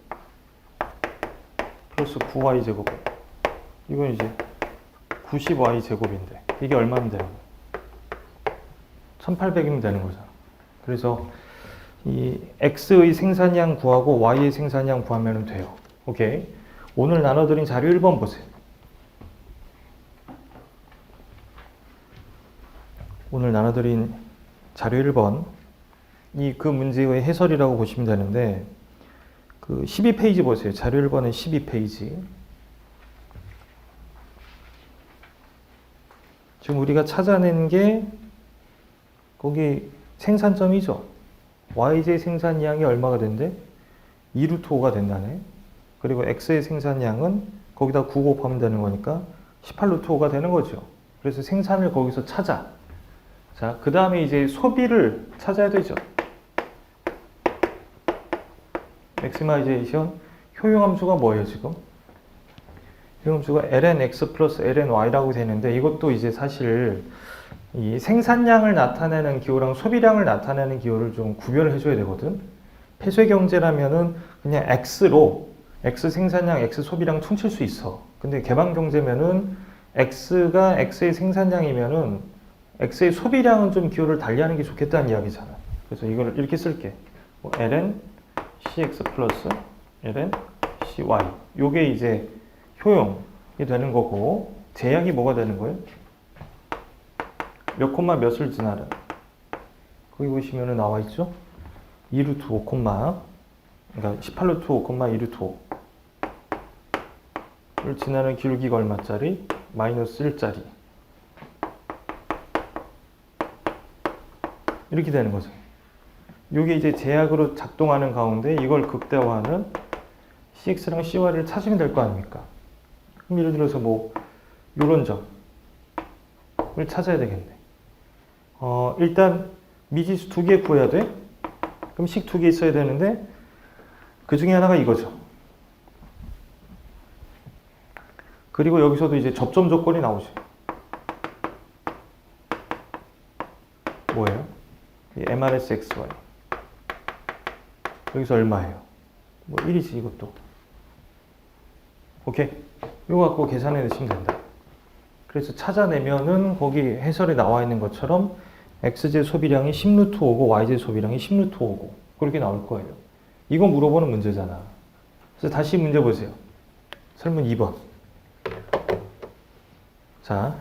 플러스 9y제곱. 이건 이제 90y제곱인데 이게 얼마면 되는 거야? 1800이면 되는 거잖아. 그래서 이 x의 생산량 구하고 y의 생산량 구하면 돼요. 오케이. 오늘 나눠드린 자료 1번 보세요. 오늘 나눠드린 자료 1번 그 문제의 해설이라고 보시면 되는데 그 12페이지 보세요. 자료 1번은 12페이지. 지금 우리가 찾아낸 게 거기 생산점이죠. YJ 생산량이 얼마가 된대? 2루트 5가 된다네. 그리고 X의 생산량은 거기다 9 곱하면 되는 거니까 18 루트 5가 되는 거죠. 그래서 생산을 거기서 찾아. 자, 그 다음에 이제 소비를 찾아야 되죠. 맥시마이제이션 효용함수가 뭐예요, 지금? 효용함수가 lnx 플러스 lny라고 되는데 이것도 이제 사실 이 생산량을 나타내는 기호랑 소비량을 나타내는 기호를 좀 구별을 해줘야 되거든. 폐쇄경제라면은 그냥 x로 x 생산량, x 소비량 퉁칠 수 있어. 근데 개방경제면은 x가 x의 생산량이면은 x의 소비량은 좀 기호를 달리하는 게 좋겠다는 이야기잖아. 그래서 이걸 이렇게 쓸게. ln cx 플러스 ln cy. 요게 이제 효용이 되는 거고, 제약이 뭐가 되는 거예요? 몇 콤마 몇을 지나는. 거기 보시면은 나와 있죠? 2루트 5 콤마, 그러니까 18루트 5 콤마 2루트 5를 지나는 기울기가 얼마짜리? 마이너스 1짜리. 이렇게 되는 거죠. 이게 이제 제약으로 작동하는 가운데 이걸 극대화하는 CX랑 CY를 찾으면 될 거 아닙니까? 그럼 예를 들어서 뭐 요런 점을 찾아야 되겠네. 일단 미지수 2개 구해야 돼. 그럼 식 2개 있어야 되는데 그 중에 하나가 이거죠. 그리고 여기서도 이제 접점 조건이 나오죠. 뭐예요? MRSXY. 여기서 얼마예요? 뭐 1이지 이것도. 오케이? 이거 갖고 계산해 넣으시면 된다. 그래서 찾아내면은 거기 해설에 나와 있는 것처럼 X제 소비량이 10루트 5고 Y제 소비량이 10루트 5고 그렇게 나올 거예요. 이거 물어보는 문제잖아. 그래서 다시 문제 보세요. 설문 2번. 자,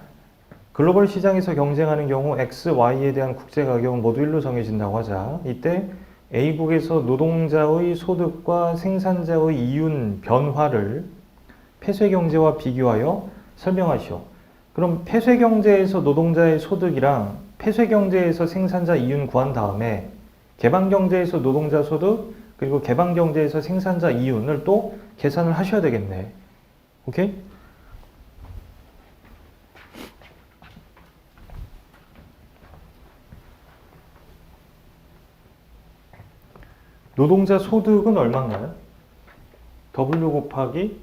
글로벌 시장에서 경쟁하는 경우 X, Y에 대한 국제 가격은 모두 1로 정해진다고 하자. 이때 A국에서 노동자의 소득과 생산자의 이윤 변화를 폐쇄경제와 비교하여 설명하시오. 그럼 폐쇄경제에서 노동자의 소득이랑 폐쇄경제에서 생산자 이윤 구한 다음에 개방경제에서 노동자 소득 그리고 개방경제에서 생산자 이윤을 또 계산을 하셔야 되겠네. 오케이? 노동자 소득은 얼마인가요? W 곱하기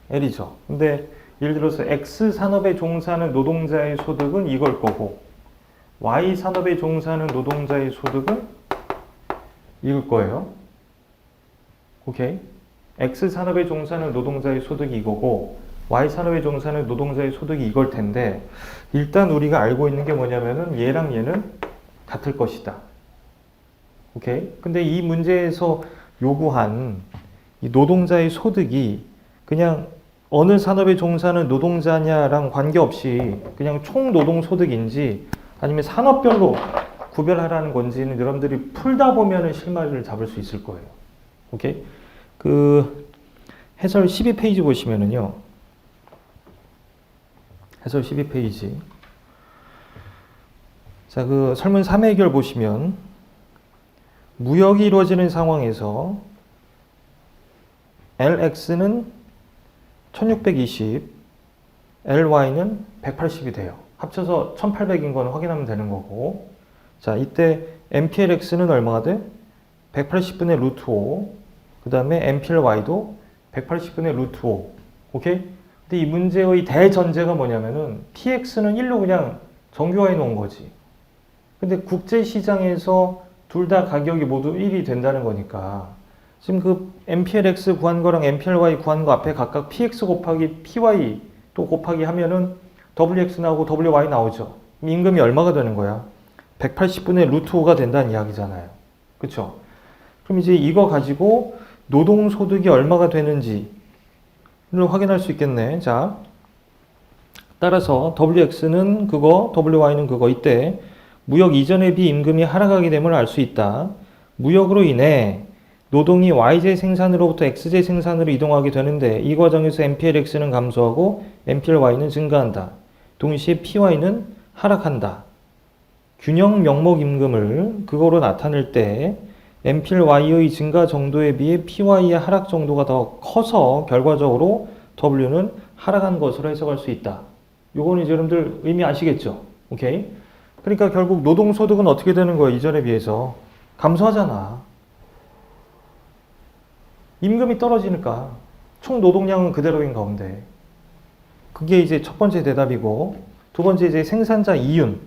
L이죠. 근데 예를 들어서 X 산업에 종사하는 노동자의 소득은 이걸 거고 Y 산업에 종사하는 노동자의 소득은 이걸 거예요. 오케이? X 산업에 종사하는 노동자의 소득이 이거고 Y 산업에 종사하는 노동자의 소득이 이걸 텐데 일단 우리가 알고 있는 게 뭐냐면은 얘랑 얘는 같을 것이다. 오케이? 근데 이 문제에서 요구한 이 노동자의 소득이 그냥 어느 산업에 종사하는 노동자냐랑 관계없이 그냥 총 노동 소득인지 아니면 산업별로 구별하라는 건지는 여러분들이 풀다 보면은 실마리를 잡을 수 있을 거예요. 오케이? 그 해설 12페이지 보시면은요. 해설 12페이지. 자, 그 설문 3회 해결 보시면 무역이 이루어지는 상황에서 LX는 1620, LY는 180이 돼요. 합쳐서 1800인 건 확인하면 되는 거고. 자, 이때 MPLX는 얼마가 돼? 180분의 루트 5. 그 다음에 MPLY도 180분의 루트 5. 오케이? 근데 이 문제의 대전제가 뭐냐면은 PX는 1로 그냥 정교화해 놓은 거지. 근데 국제시장에서 둘 다 가격이 모두 1이 된다는 거니까 지금 그 MPLX 구한 거랑 MPLY 구한 거 앞에 각각 PX 곱하기 PY 또 곱하기 하면은 WX 나오고 WY 나오죠. 임금이 얼마가 되는 거야? 180분의 루트 5가 된다는 이야기잖아요. 그쵸? 그럼 이제 이거 가지고 노동소득이 얼마가 되는지를 확인할 수 있겠네. 자, 따라서 WX는 그거, WY는 그거. 이때 무역 이전에 비해 임금이 하락하게 됨을 알 수 있다. 무역으로 인해 노동이 Y제 생산으로부터 X제 생산으로 이동하게 되는데 이 과정에서 MPLX는 감소하고 MPLY는 증가한다. 동시에 PY는 하락한다. 균형 명목 임금을 그거로 나타낼 때 MPLY의 증가 정도에 비해 PY의 하락 정도가 더 커서 결과적으로 W는 하락한 것으로 해석할 수 있다. 요거는 이제 여러분들 의미 아시겠죠? 오케이? 그러니까 결국 노동소득은 어떻게 되는 거야? 이전에 비해서 감소하잖아. 임금이 떨어지니까 총 노동량은 그대로인 가운데 그게 이제 첫 번째 대답이고, 두 번째 이제 생산자 이윤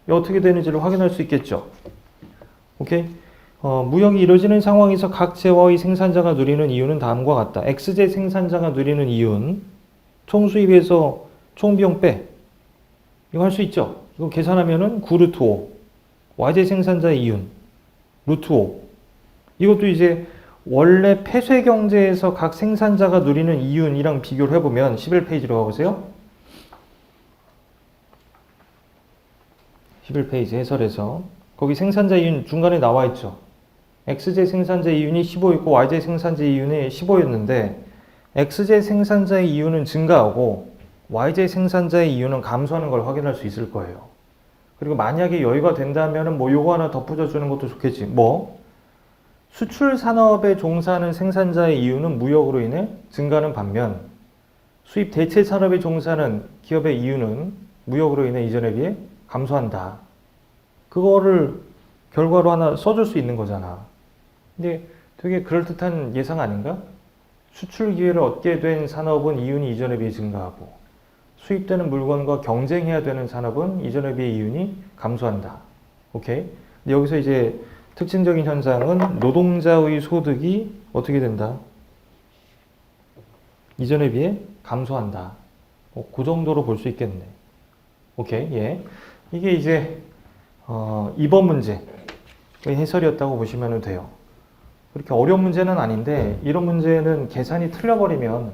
어떻게 되는지를 확인할 수 있겠죠. 오케이? 무역이 이루어지는 상황에서 각 재화의 생산자가 누리는 이윤은 다음과 같다. X재 생산자가 누리는 이윤, 총 수입에서 총 비용 빼. 이거 할 수 있죠. 이거 계산하면은 9루트 5. Y재 생산자의 이윤, 루트 5. 이것도 이제 원래 폐쇄 경제에서 각 생산자가 누리는 이윤이랑 비교를 해보면 11페이지로 가보세요. 11페이지 해설에서 거기 생산자 이윤 중간에 나와 있죠. X재 생산자 이윤이 15였고 Y재 생산자 이윤이 15였는데 X재 생산자의 이윤은 증가하고 Y재 산자의 이윤은 감소하는 걸 확인할 수 있을 거예요. 그리고 만약에 여유가 된다면 뭐 요거 하나 덧붙여 주는 것도 좋겠지. 뭐 수출 산업에 종사하는 생산자의 이윤은 무역으로 인해 증가하는 반면 수입 대체 산업에 종사하는 기업의 이윤은 무역으로 인해 이전에 비해 감소한다. 그거를 결과로 하나 써줄 수 있는 거잖아. 근데 되게 그럴듯한 예상 아닌가? 수출 기회를 얻게 된 산업은 이윤이 이전에 비해 증가하고 수입되는 물건과 경쟁해야 되는 산업은 이전에 비해 이윤이 감소한다. 오케이? 근데 여기서 이제 특징적인 현상은 노동자의 소득이 어떻게 된다? 이전에 비해 감소한다. 그 정도로 볼 수 있겠네. 오케이? 예. 이게 이제 2번 문제의 해설이었다고 보시면 돼요. 그렇게 어려운 문제는 아닌데 이런 문제는 계산이 틀려버리면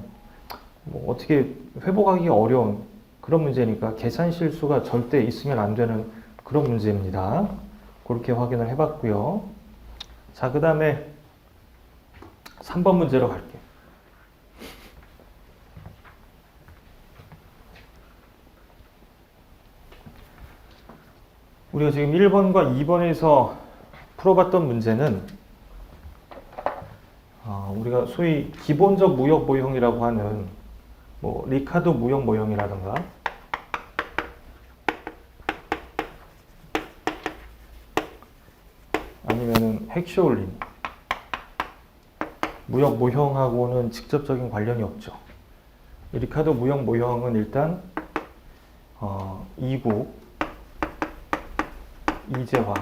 뭐 어떻게 회복하기 어려운 그런 문제니까 계산 실수가 절대 있으면 안 되는 그런 문제입니다. 그렇게 확인을 해봤고요. 자, 그 다음에 3번 문제로 갈게요. 우리가 지금 1번과 2번에서 풀어봤던 문제는 우리가 소위 기본적 무역 모형이라고 하는 뭐 리카도 무역 모형이라든가 아니면은 핵쇼올린 무역 모형하고는 직접적인 관련이 없죠. 이 리카도 무역 모형은 일단 이국 이재화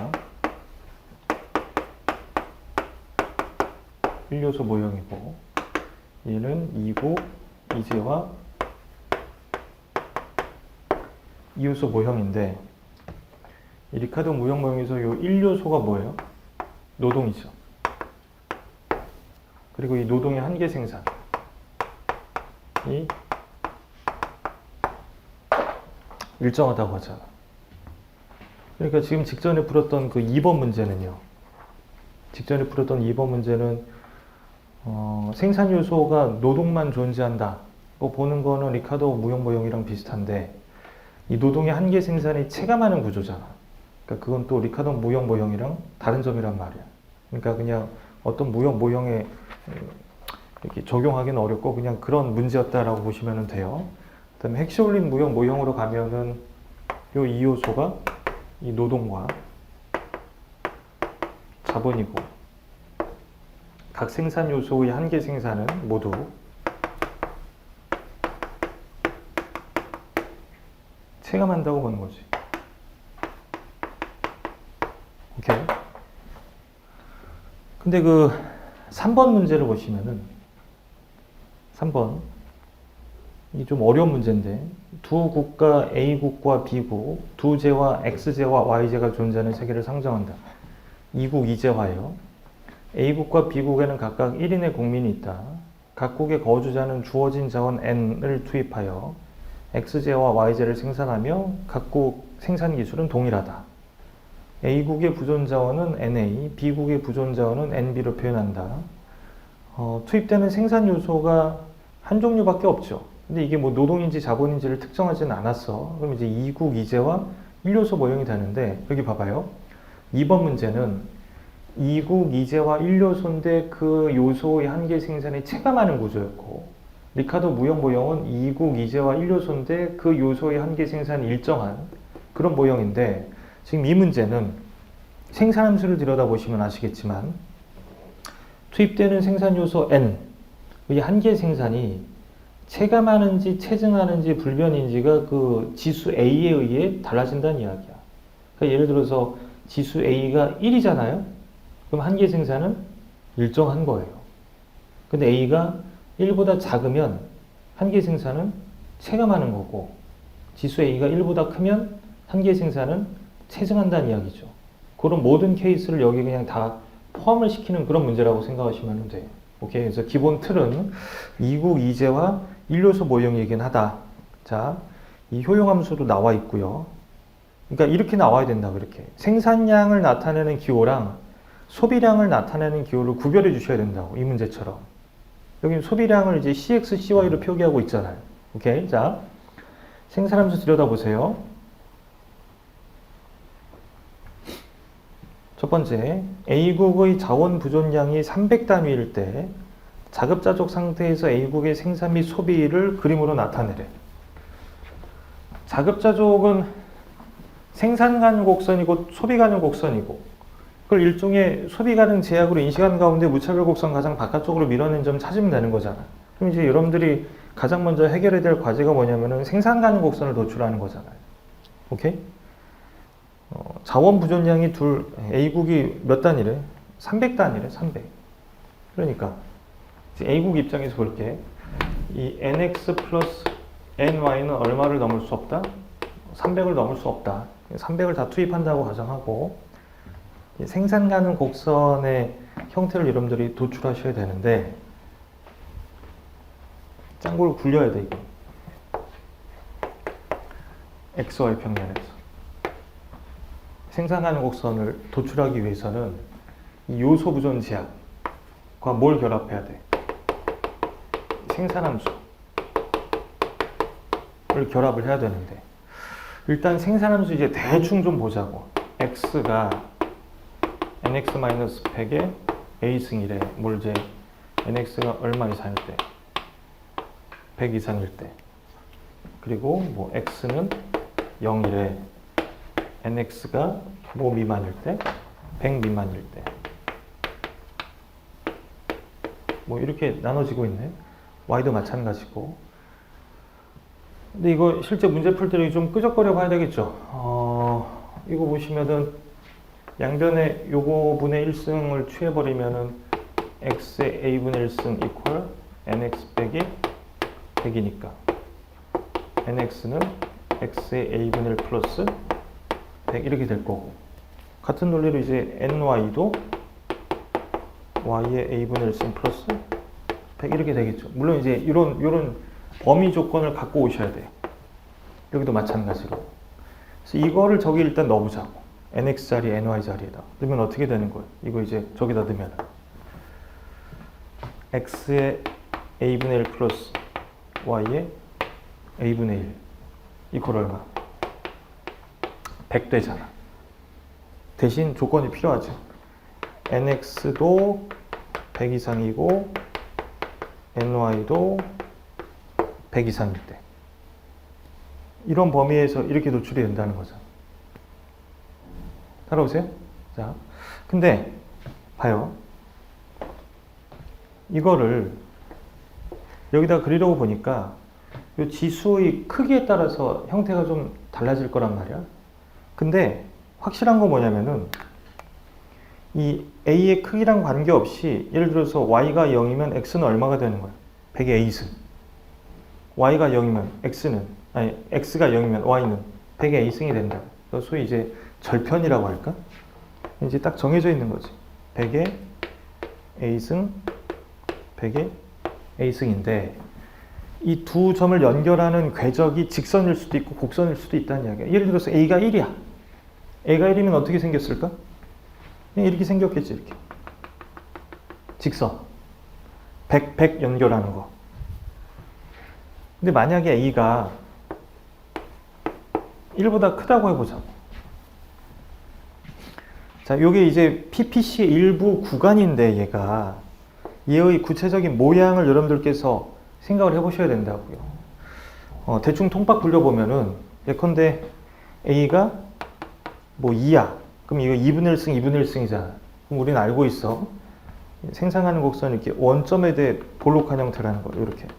1요소 모형이고 얘는 이국 이재화 2요소 모형인데 이 리카도 무역 모형에서 이 1요소가 뭐예요? 노동이죠. 그리고 이 노동의 한계 생산이 일정하다고 하잖아. 그러니까 지금 직전에 풀었던 그 2번 문제는요. 직전에 풀었던 2번 문제는 생산 요소가 노동만 존재한다. 뭐 보는 거는 리카도 무역 모형이랑 비슷한데 이 노동의 한계 생산이 체감하는 구조잖아. 그러니까 그건 또 리카도 무역 모형이랑 다른 점이란 말이야. 그러니까 그냥 어떤 무역 모형에 이렇게 적용하기는 어렵고 그냥 그런 문제였다라고 보시면 돼요. 그다음에 핵쇼올린 무역 모형으로 가면은 요 2요소가 이 노동과 자본이고 각 생산 요소의 한계 생산은 모두 체감한다고 보는 거지. 오케이. 근데 그 3번 문제를 보시면은 3번 이게 좀 어려운 문제인데 두 국가 A국과 B국 두 재와 X재와 Y재가 존재하는 세계를 상정한다. 2국 2재화예요. A국과 B국에는 각각 1인의 국민이 있다. 각국의 거주자는 주어진 자원 N을 투입하여 X재와 Y재를 생산하며 각국 생산 기술은 동일하다. A국의 부존 자원은 NA, B국의 부존 자원은 NB로 표현한다. 투입되는 생산 요소가 한 종류밖에 없죠. 근데 이게 뭐 노동인지 자본인지를 특정하지는 않았어. 그럼 이제 2국 2재와 1요소 모형이 되는데 여기 봐봐요. 2번 문제는 이국 이제와 1요소인데 그 요소의 한계 생산에 체감하는 구조였고, 리카르도 무형 모형은 이국 이제와 1요소인데 그 요소의 한계 생산이 일정한 그런 모형인데, 지금 이 문제는 생산함수를 들여다보시면 아시겠지만 투입되는 생산 요소 n의 한계 생산이 체감하는지 체증하는지 불변인지가 그 지수 a에 의해 달라진다는 이야기야. 그러니까 예를 들어서 지수 a가 1이잖아요. 그럼 한계 생산은 일정한 거예요. 근데 a가 1보다 작으면 한계 생산은 체감하는 거고, 지수 a가 1보다 크면 한계 생산은 체증한다는 이야기죠. 그런 모든 케이스를 여기 그냥 다 포함을 시키는 그런 문제라고 생각하시면 돼요. 오케이. 그래서 기본 틀은 이국 이제와 1요소 모형이긴 하다. 자, 이 효용함수도 나와 있고요. 그러니까 이렇게 나와야 된다. 그렇게 생산량을 나타내는 기호랑 소비량을 나타내는 기호를 구별해 주셔야 된다고, 이 문제처럼. 여기 소비량을 이제 CX, CY로 표기하고 있잖아요. 오케이. 자, 생산함수 들여다보세요. 첫 번째, A국의 자원 부존량이 300단위일 때 자급자족 상태에서 A국의 생산 및 소비를 그림으로 나타내래. 자급자족은 생산 가능 곡선이고 소비 가능 곡선이고, 그걸 일종의 소비 가능 제약으로 인식하는 가운데 무차별 곡선 가장 바깥쪽으로 밀어낸 점 찾으면 되는 거잖아. 그럼 이제 여러분들이 가장 먼저 해결해야 될 과제가 뭐냐면은 생산 가능 곡선을 도출하는 거잖아요. 오케이? 자원 부존량이 A국이 몇 단위래? 300단위래, 300. 그러니까 A국 입장에서 볼게. 이 nx 플러스 ny는 얼마를 넘을 수 없다? 300을 넘을 수 없다. 300을 다 투입한다고 가정하고, 생산 가능 곡선의 형태를 여러분들이 도출하셔야 되는데, 짱구를 굴려야 돼, 이거. XY 평면에서. 생산 가능 곡선을 도출하기 위해서는 이 요소 부존 제약과 뭘 결합해야 돼? 생산함수를 결합을 해야 되는데, 일단 생산함수 이제 대충 좀 보자고. x가 nx-100에 a승이래. 뭘 이제 nx가 얼마 이상일 때? 100 이상일 때. 그리고 뭐 x는 0이래. nx가 뭐 미만일 때? 100 미만일 때. 뭐 이렇게 나눠지고 있네. y도 마찬가지고. 근데 이거 실제 문제 풀 때 좀 끄적거려 봐야 되겠죠. 이거 보시면은 양변에 요거 분의 1승을 취해버리면은 x의 a분의 1승 이퀄 nx 빼기 100이니까 nx는 x의 a분의 1 플러스 100 이렇게 될 거고, 같은 논리로 이제 ny도 y의 a분의 1승 플러스 100 이렇게 되겠죠. 물론 이제 이런 범위 조건을 갖고 오셔야 돼요. 여기도 마찬가지로. 그래서 이거를 저기 일단 넣어보자고. nx 자리, ny 자리에다 넣으면 어떻게 되는 거예요? 이거 이제 저기다 넣으면 x의 a분의 1 플러스 y의 a분의 1 이퀄 얼마? 100 되잖아. 대신 조건이 필요하죠. nx도 100 이상이고 ny도 100 이상일 때. 이런 범위에서 이렇게 도출이 된다는 거죠. 따라오세요? 자, 근데 봐요. 이거를 여기다 그리려고 보니까 이 지수의 크기에 따라서 형태가 좀 달라질 거란 말이야. 근데 확실한 건 뭐냐면은 이 a의 크기랑 관계없이 예를 들어서 y가 0이면 x는 얼마가 되는 거야? 100의 a승. y가 0이면 x가 0이면 y는 100의 a승이 된다. 소위 이제 절편이라고 할까? 이제 딱 정해져 있는 거지. 100의 a승, 100의 a승인데 이 두 점을 연결하는 궤적이 직선일 수도 있고 곡선일 수도 있다는 이야기야. 예를 들어서 a가 1이야. a가 1이면 어떻게 생겼을까? 그냥 이렇게 생겼겠지, 이렇게. 직선. 100 연결하는 거. 근데 만약에 a가 1보다 크다고 해보자. 자, 요게 이제 PPC의 일부 구간인데 얘의 구체적인 모양을 여러분들께서 생각을 해보셔야 된다고요. 대충 통박 굴려보면은 예컨대 A가 뭐 2야. 그럼 이거 2분의 1승, 2분의 1승이잖아. 그럼 우리는 알고 있어. 생성하는 곡선이 이렇게 원점에 대해 볼록한 형태라는 거예요. 이렇게. 그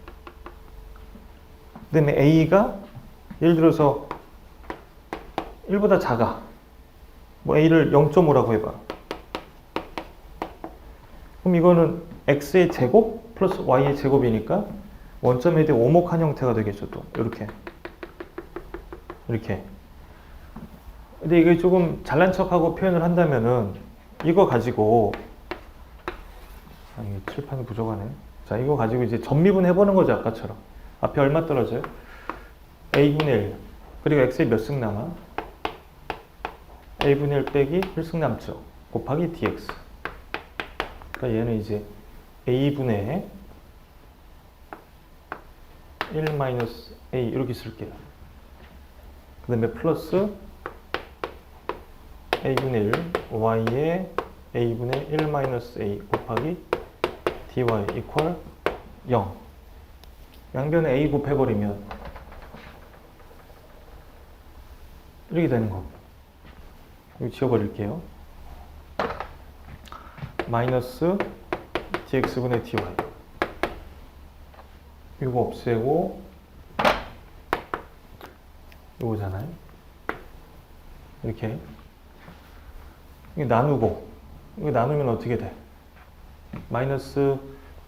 다음에 A가 예를 들어서 1보다 작아. 뭐 A를 0.5라고 해봐. 그럼 이거는 X의 제곱 플러스 Y의 제곱이니까 원점에 대해 오목한 형태가 되겠죠. 또 이렇게. 이렇게. 근데 이게 조금 잘난 척하고 표현을 한다면은 이거 가지고 이게 칠판이 부족하네. 자, 이거 가지고 이제 전미분 해보는 거죠. 아까처럼. 앞에 얼마 떨어져요? A분의 1. 그리고 X에 몇 승 남아? A분의 1 빼기 1승 남죠. 곱하기 dx. 그러니까 얘는 이제 A분의 1 마이너스 A 이렇게 쓸게요. 그 다음에 플러스 A분의 1 Y에 A분의 1 마이너스 A 곱하기 dy 이퀄 0. 양변에 A 곱해버리면 이렇게 되는 겁니다. 이거 지워버릴게요. 마이너스 dx분의 dy. 이거 없애고 이거잖아요. 이렇게. 이거 나누고 이거 나누면 어떻게 돼? 마이너스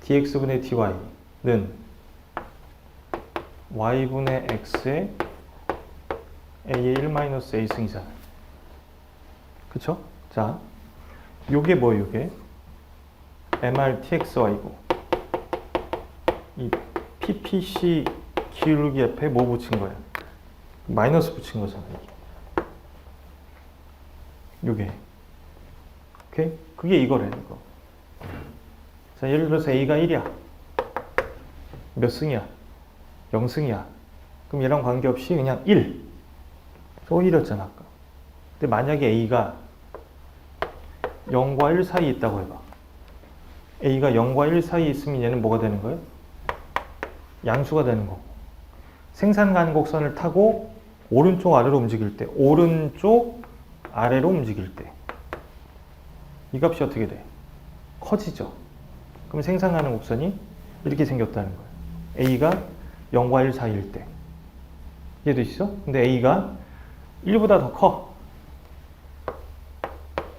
dx분의 dy는 y분의 x에 a의 1 마이너스 a승이잖아요. 그쵸? 자, 요게 뭐예요, 요게? mrtxy고 이 ppc 기울기 옆에 뭐 붙인 거야? 마이너스 붙인 거잖아, 이게. 요게. 오케이? 그게 이거래, 이거. 자, 예를 들어서 A가 1이야. 몇 승이야? 0승이야. 그럼 얘랑 관계없이 그냥 1. 저 1이었잖아, 아까. 근데 만약에 A가 0과 1 사이에 있다고 해봐. A가 0과 1 사이에 있으면 얘는 뭐가 되는 거예요? 양수가 되는 거고. 생산 가는 곡선을 타고 오른쪽 아래로 움직일 때, 오른쪽 아래로 움직일 때, 이 값이 어떻게 돼? 커지죠. 그럼 생산하는 곡선이 이렇게 생겼다는 거예요. A가 0과 1 사이일 때. 이해되시죠? 근데 A가 1보다 더 커.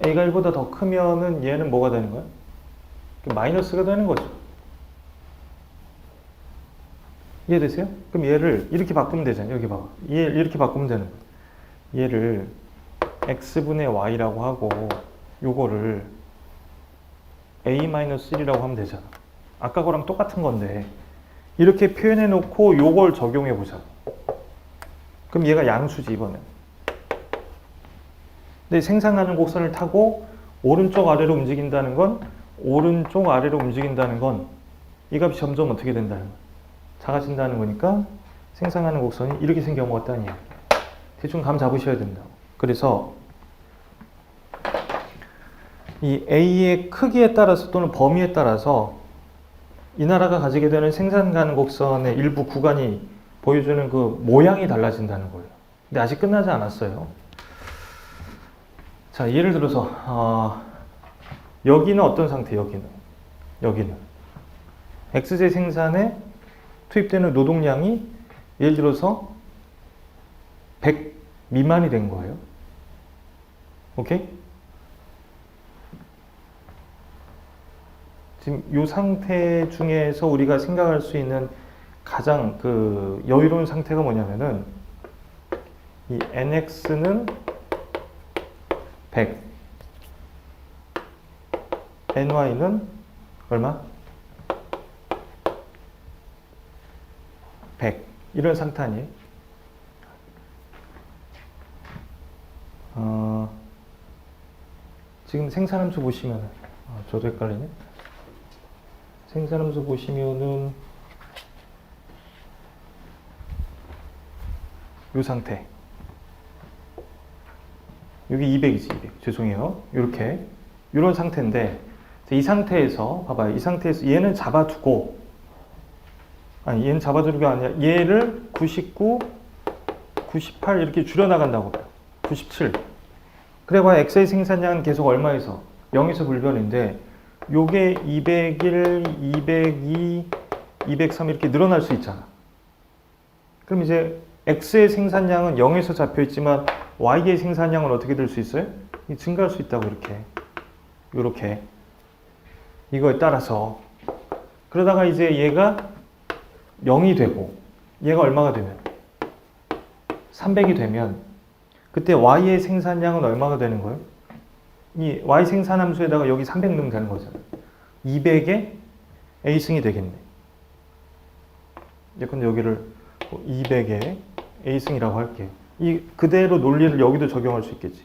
A가 1보다 더 크면은 얘는 뭐가 되는 거야? 마이너스가 되는 거죠. 이해되세요? 그럼 얘를 이렇게 바꾸면 되잖아요. 여기 봐봐. 얘 이렇게 바꾸면 되는 거예요. 얘를 x분의 y라고 하고 요거를 a-1이라고 하면 되잖아. 아까 거랑 똑같은 건데 이렇게 표현해 놓고 요걸 적용해 보자. 그럼 얘가 양수지 이번엔. 근데 생산하는 곡선을 타고 오른쪽 아래로 움직인다는 건 오른쪽 아래로 움직인다는 건 이 값이 점점 어떻게 된다는 거야? 작아진다는 거니까 생산하는 곡선이 이렇게 생겨먹었다는 이야기. 대충 감 잡으셔야 된다고. 그래서 이 A의 크기에 따라서 또는 범위에 따라서 이 나라가 가지게 되는 생산 가는 곡선의 일부 구간이 보여주는 그 모양이 달라진다는 거예요. 근데 아직 끝나지 않았어요. 자, 예를 들어서 여기는 어떤 상태? 여기는 X제 생산에 투입되는 노동량이 예를 들어서 100 미만이 된 거예요. 오케이? 지금 이 상태 중에서 우리가 생각할 수 있는 가장 그 여유로운 상태가 뭐냐면은 이 nx는 100, ny는 얼마? 100. 이런 상태 아니에요? 지금 생산함수 보시면은 저도 헷갈리네. 생산함수 보시면은 이 상태. 여기 200이지, 200. 죄송해요. 이렇게. 이런 상태인데, 이 상태에서, 봐봐요. 이 상태에서 얘는 잡아두고, 아니, 얘는 잡아두는 게 아니라, 얘를 99, 98 이렇게 줄여나간다고 봐요. 97. 그래봐야 X의 생산량은 계속 얼마에서? 0에서 불변인데, 요게 201, 202, 203 이렇게 늘어날 수 있잖아. 그럼 이제 X의 생산량은 0에서 잡혀있지만 Y의 생산량은 어떻게 될 수 있어요? 증가할 수 있다고 이렇게 이거에 따라서 그러다가 이제 얘가 0이 되고 얘가 얼마가 되면 300이 되면 그때 Y의 생산량은 얼마가 되는 거예요? 이 Y 생산함수에다가 여기 300 넣으면 되는 거잖아요. 200의 A승이 되겠네. 근데 여기를 200의 A승이라고 할게요. 이 그대로 논리를 여기도 적용할 수 있겠지.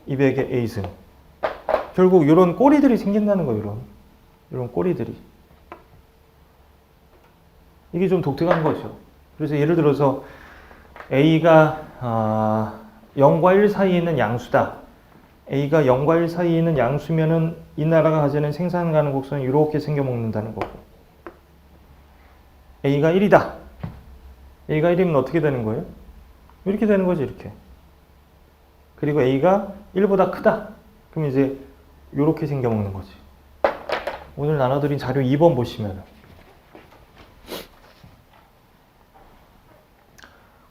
200의 A승. 결국 이런 꼬리들이 생긴다는 거예요. 이런 꼬리들이. 이게 좀 독특한 거죠. 그래서 예를 들어서 A가 0과 1 사이에 있는 양수다. A가 0과 1 사이에 있는 양수면은 이 나라가 가지는 생산 가능 곡선이 이렇게 생겨 먹는다는 거고. A가 1이다. A가 1이면 어떻게 되는 거예요? 이렇게 되는 거지, 이렇게. 그리고 A가 1보다 크다. 그럼 이제 이렇게 생겨 먹는 거지. 오늘 나눠드린 자료 2번 보시면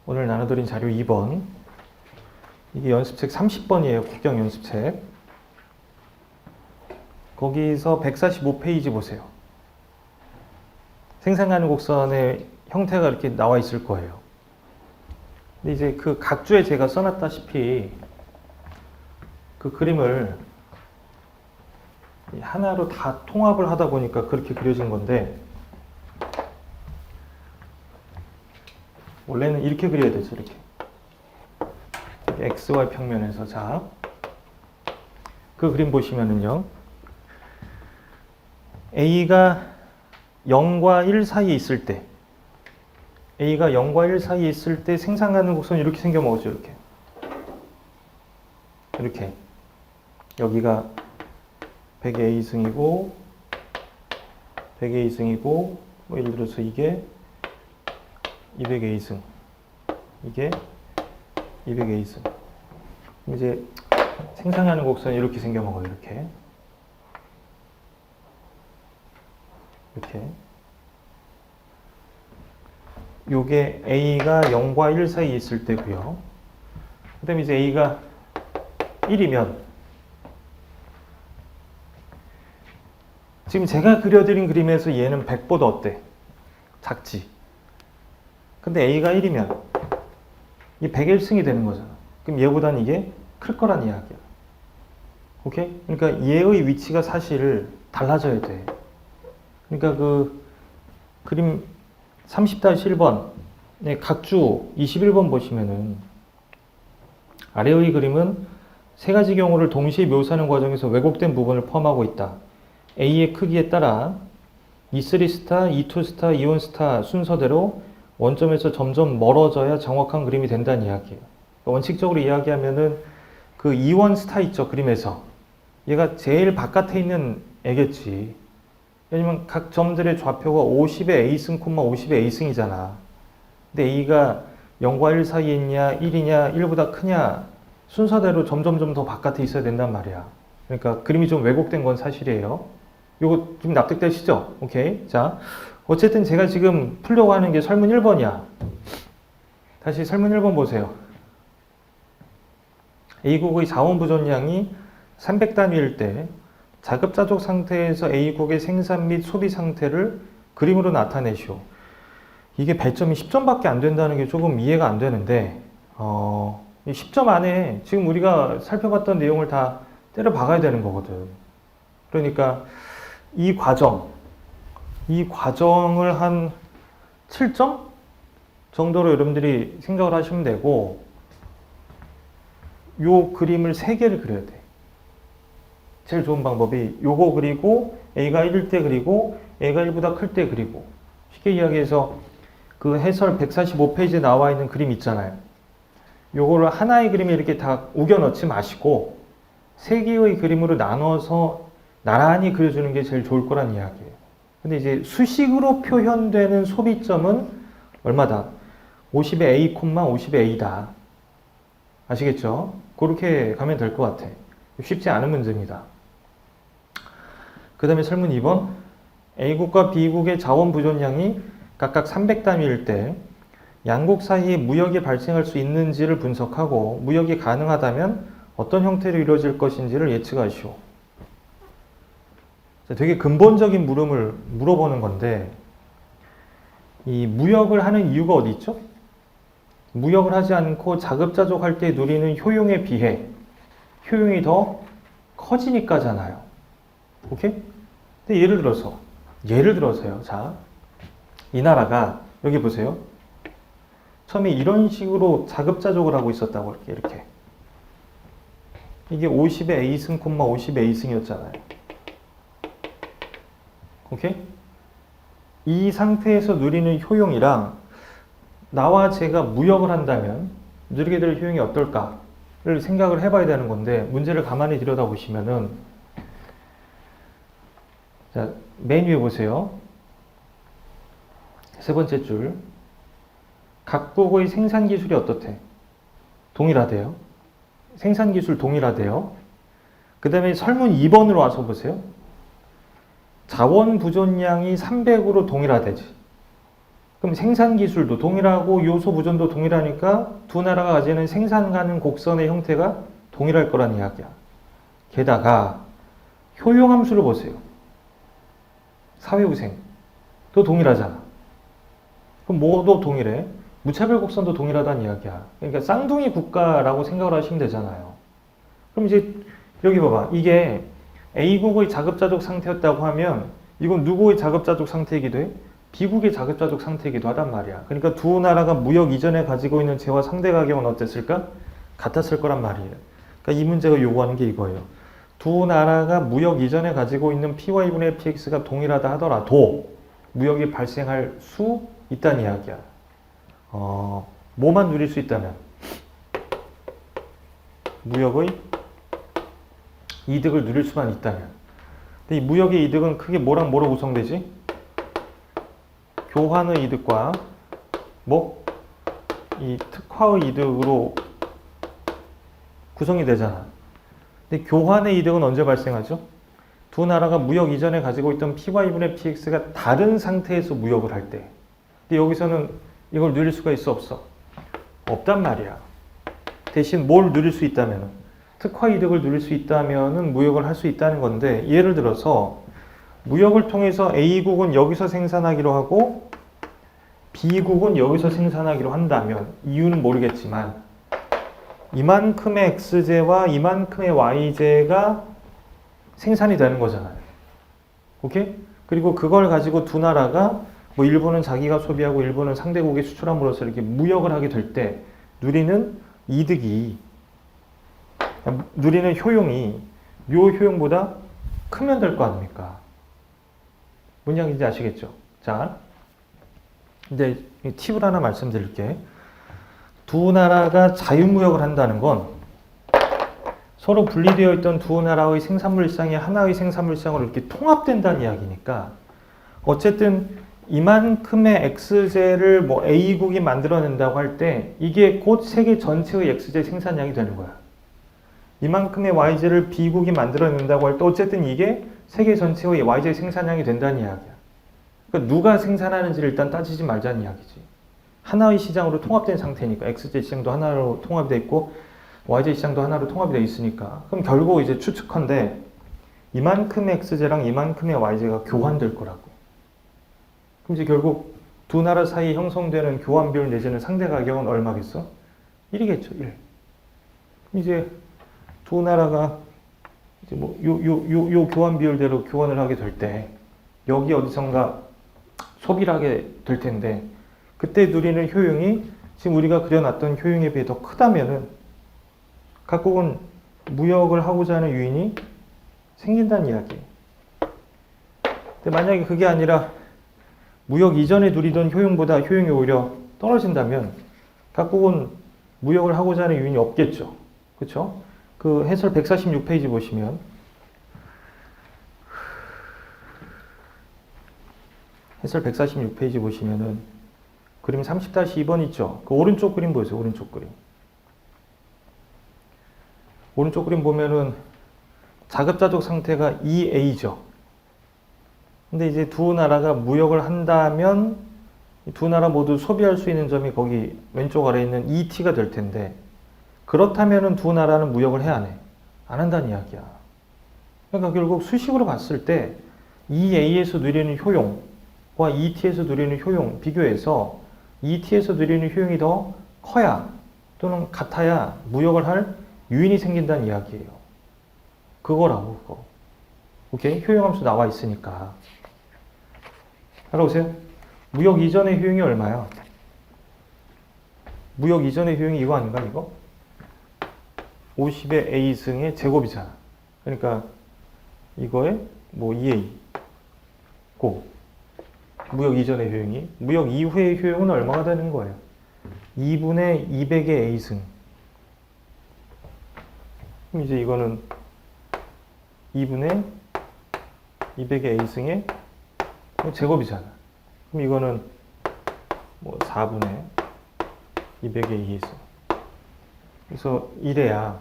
오늘 나눠드린 자료 2번 이게 연습책 30번이에요. 국경 연습책. 거기서 145페이지 보세요. 생산 가능 곡선의 형태가 이렇게 나와 있을 거예요. 근데 이제 그 각주에 제가 써놨다시피 그 그림을 하나로 다 통합을 하다 보니까 그렇게 그려진 건데 원래는 이렇게 그려야 되죠. 이렇게 XY 평면에서 자, 그 그림 보시면은요 A가 0과 1 사이에 있을 때 A가 0과 1 사이에 있을 때 생산 가능 곡선이 이렇게 생겨 먹었죠. 이렇게 여기가 100의 A승이고 100의 A승이고 뭐 예를 들어서 이게 200의 A승 이게 200의 A승 이제 생산하는 곡선이 이렇게 생겨 먹어요. 이렇게 요게 A가 0과 1 사이에 있을 때고요. 그 다음에 이제 A가 1이면 지금 제가 그려드린 그림에서 얘는 100보다 어때? 작지? 근데 A가 1이면 이 100의 1승이 되는 거잖아. 그럼 얘보다는 이게 클 거란 이야기야. 오케이? 그러니까 얘의 위치가 사실 달라져야 돼. 그러니까 그 그림 30-1번 각주 21번 보시면은 아래의 그림은 세 가지 경우를 동시에 묘사하는 과정에서 왜곡된 부분을 포함하고 있다. A의 크기에 따라 E3 스타, E2 스타, E1 스타 순서대로 원점에서 점점 멀어져야 정확한 그림이 된다는 이야기예요. 원칙적으로 이야기하면은 그 E1 스타 있죠, 그림에서. 얘가 제일 바깥에 있는 애겠지. 왜냐면 각 점들의 좌표가 50의 A승, 50의 A승이잖아. 근데 A가 0과 1 사이에 있냐, 1이냐, 1보다 크냐, 순서대로 점점점 더 바깥에 있어야 된단 말이야. 그러니까 그림이 좀 왜곡된 건 사실이에요. 요거 좀 납득되시죠? 오케이. 자, 어쨌든 제가 지금 풀려고 하는 게 설문 1번이야. 다시 설문 1번 보세요. A국의 자원 부존량이 300단위일 때 자급자족 상태에서 A국의 생산 및 소비 상태를 그림으로 나타내시오. 이게 배점이 10점밖에 안 된다는 게 조금 이해가 안 되는데 10점 안에 지금 우리가 살펴봤던 내용을 다 때려 박아야 되는 거거든. 그러니까 이 과정을 한 7점 정도로 여러분들이 생각을 하시면 되고 요 그림을 3개를 그려야 돼. 제일 좋은 방법이 요거 그리고 A가 1일 때 그리고 A가 1보다 클 때 그리고 쉽게 이야기해서 그 해설 145페이지에 나와 있는 그림 있잖아요. 요거를 하나의 그림에 이렇게 다 우겨 넣지 마시고 세 개의 그림으로 나눠서 나란히 그려주는 게 제일 좋을 거란 이야기예요. 근데 이제 수식으로 표현되는 소비점은 얼마다? 50의 A, 50의 A다. 아시겠죠? 그렇게 가면 될 것 같아. 쉽지 않은 문제입니다. 그 다음에 설문 2번. A국과 B국의 자원 부존량이 각각 300단위일 때 양국 사이에 무역이 발생할 수 있는지를 분석하고 무역이 가능하다면 어떤 형태로 이루어질 것인지를 예측하시오. 되게 근본적인 물음을 물어보는 건데 이 무역을 하는 이유가 어디 있죠? 무역을 하지 않고 자급자족할 때 누리는 효용에 비해 효용이 더 커지니까잖아요. 오케이? 근데 예를 들어서요. 자, 이 나라가 여기 보세요. 처음에 이런 식으로 자급자족을 하고 있었다고 이렇게. 이게 50의 A승, 50의 A승이었잖아요. 오케이? 이 상태에서 누리는 효용이랑 나와 제가 무역을 한다면 누리게 될 효용이 어떨까를 생각을 해봐야 되는 건데 문제를 가만히 들여다보시면은 자, 맨 위에 보세요. 세 번째 줄. 각국의 생산 기술이 어떻대? 동일하대요. 생산 기술 동일하대요. 그 다음에 설문 2번으로 와서 보세요. 자원 부존량이 300으로 동일하대지. 그럼 생산 기술도 동일하고 요소 부존도 동일하니까 두 나라가 가지는 생산 가능 곡선의 형태가 동일할 거란 이야기야. 게다가 효용 함수를 보세요. 사회후생도 동일하잖아. 그럼 뭐도 동일해? 무차별 곡선도 동일하다는 이야기야. 그러니까 쌍둥이 국가라고 생각을 하시면 되잖아요. 그럼 이제 여기 봐봐. 이게 A국의 자급자족 상태였다고 하면 이건 누구의 자급자족 상태이기도 해? B국의 자급자족 상태이기도 하단 말이야. 그러니까 두 나라가 무역 이전에 가지고 있는 재화 상대 가격은 어땠을까? 같았을 거란 말이에요. 그러니까 이 문제가 요구하는 게 이거예요. 두 나라가 무역 이전에 가지고 있는 PY분의 PX가 동일하다 하더라도 무역이 발생할 수 있다는 이야기야. 뭐만 누릴 수 있다면? 무역의 이득을 누릴 수만 있다면. 근데 이 무역의 이득은 크게 뭐랑 뭐로 구성되지? 교환의 이득과 이 특화의 이득으로 구성이 되잖아. 근데 교환의 이득은 언제 발생하죠? 두 나라가 무역 이전에 가지고 있던 PY분의 PX가 다른 상태에서 무역을 할 때. 근데 여기서는 이걸 누릴 수가 있어 없어? 없단 말이야. 대신 뭘 누릴 수 있다면 특화 이득을 누릴 수 있다면 무역을 할 수 있다는 건데 예를 들어서 무역을 통해서 A국은 여기서 생산하기로 하고 B국은 여기서 생산하기로 한다면 이유는 모르겠지만 이만큼의 X제와 이만큼의 Y제가 생산이 되는 거잖아요. 오케이? 그리고 그걸 가지고 두 나라가 일본은 자기가 소비하고 일본은 상대국에 수출함으로써 이렇게 무역을 하게 될 때 누리는 이득이 누리는 효용이 요 효용보다 크면 될 거 아닙니까? 뭔 이야기인지 아시겠죠? 자, 이제 팁을 하나 말씀드릴게. 두 나라가 자유무역을 한다는 건 서로 분리되어 있던 두 나라의 생산물 시장이 하나의 생산물 시장으로 이렇게 통합된다는 이야기니까 어쨌든 이만큼의 X제를 A국이 만들어낸다고 할 때 이게 곧 세계 전체의 X제 생산량이 되는 거야. 이만큼의 Y제를 B국이 만들어낸다고 할 때 어쨌든 이게 세계 전체의 Y제 생산량이 된다는 이야기야. 그러니까 누가 생산하는지를 일단 따지지 말자는 이야기지. 하나의 시장으로 통합된 상태니까 X제 시장도 하나로 통합이 돼 있고 Y제 시장도 하나로 통합이 돼 있으니까 그럼 결국 이제 추측컨대 이만큼의 X제랑 이만큼의 Y제가 교환될 거라고. 그럼 이제 결국 두 나라 사이에 형성되는 교환 비율 내지는 상대 가격은 얼마겠어? 1이겠죠, 1. 이제 두 나라가 이제 요 교환 비율대로 교환을 하게 될 때 여기 어디선가 소비를 하게 될 텐데 그때 누리는 효용이 지금 우리가 그려놨던 효용에 비해 더 크다면은 각국은 무역을 하고자 하는 유인이 생긴다는 이야기예요. 근데 만약에 그게 아니라 무역 이전에 누리던 효용보다 효용이 오히려 떨어진다면 각국은 무역을 하고자 하는 유인이 없겠죠. 그렇죠? 그 해설 146페이지 보시면 해설 146페이지 보시면은 그림 30-2번 있죠. 그 오른쪽 그림 보세요. 오른쪽 그림. 오른쪽 그림 보면은 자급자족 상태가 EA죠. 근데 이제 두 나라가 무역을 한다면 두 나라 모두 소비할 수 있는 점이 거기 왼쪽 아래에 있는 ET가 될 텐데, 그렇다면은 두 나라는 무역을 해야 안 해? 안 한다는 이야기야. 그러니까 결국 수식으로 봤을 때 EA에서 누리는 효용과 ET에서 누리는 효용 비교해서 ET에서 누리는 효용이 더 커야 또는 같아야 무역을 할 유인이 생긴다는 이야기예요. 그거라고, 그거. 오케이? 효용함수 나와 있으니까. 알아보세요. 무역 이전의 효용이 얼마야? 무역 이전의 효용이 이거 아닌가, 이거? 50의 A승의 제곱이잖아. 그러니까 이거에 뭐 2A 고 무역 이전의 효용이, 무역 이후의 효용은 얼마가 되는 거예요? 2분의 200의 A승. 그럼 이제 이거는 2분의 200의 A승의 제곱이잖아. 그럼 이거는 뭐 4분의 200의 2승. 그래서 이래야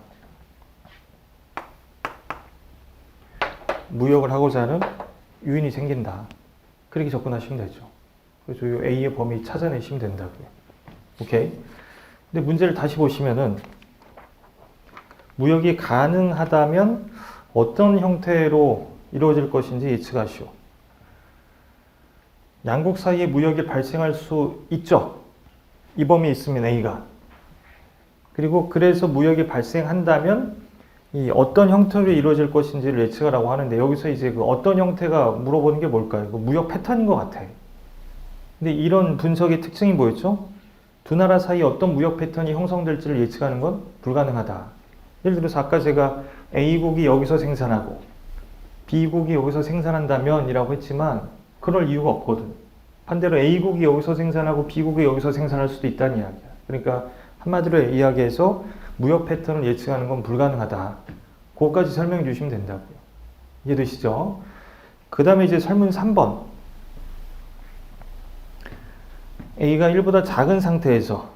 무역을 하고자 하는 유인이 생긴다. 그렇게 접근하시면 되죠. 그래서 이 A의 범위 찾아내시면 된다고요. 오케이? 근데 문제를 다시 보시면은 무역이 가능하다면 어떤 형태로 이루어질 것인지 예측하시오. 양국 사이에 무역이 발생할 수 있죠. 이 범위에 있으면 A가. 그리고 그래서 무역이 발생한다면 이 어떤 형태로 이루어질 것인지를 예측하라고 하는데, 여기서 이제 그 어떤 형태가 물어보는 게 뭘까요? 그 무역 패턴인 것 같아. 근데 이런 분석의 특징이 뭐였죠? 두 나라 사이 어떤 무역 패턴이 형성될지를 예측하는 건 불가능하다. 예를 들어서 아까 제가 A국이 여기서 생산하고 B국이 여기서 생산한다면 이라고 했지만 그럴 이유가 없거든. 반대로 A국이 여기서 생산하고 B국이 여기서 생산할 수도 있다는 이야기야. 그러니까 한마디로 이야기해서 무역 패턴을 예측하는 건 불가능하다. 그것까지 설명해 주시면 된다고요. 이해되시죠? 그 다음에 이제 설문 3번. A가 1보다 작은 상태에서,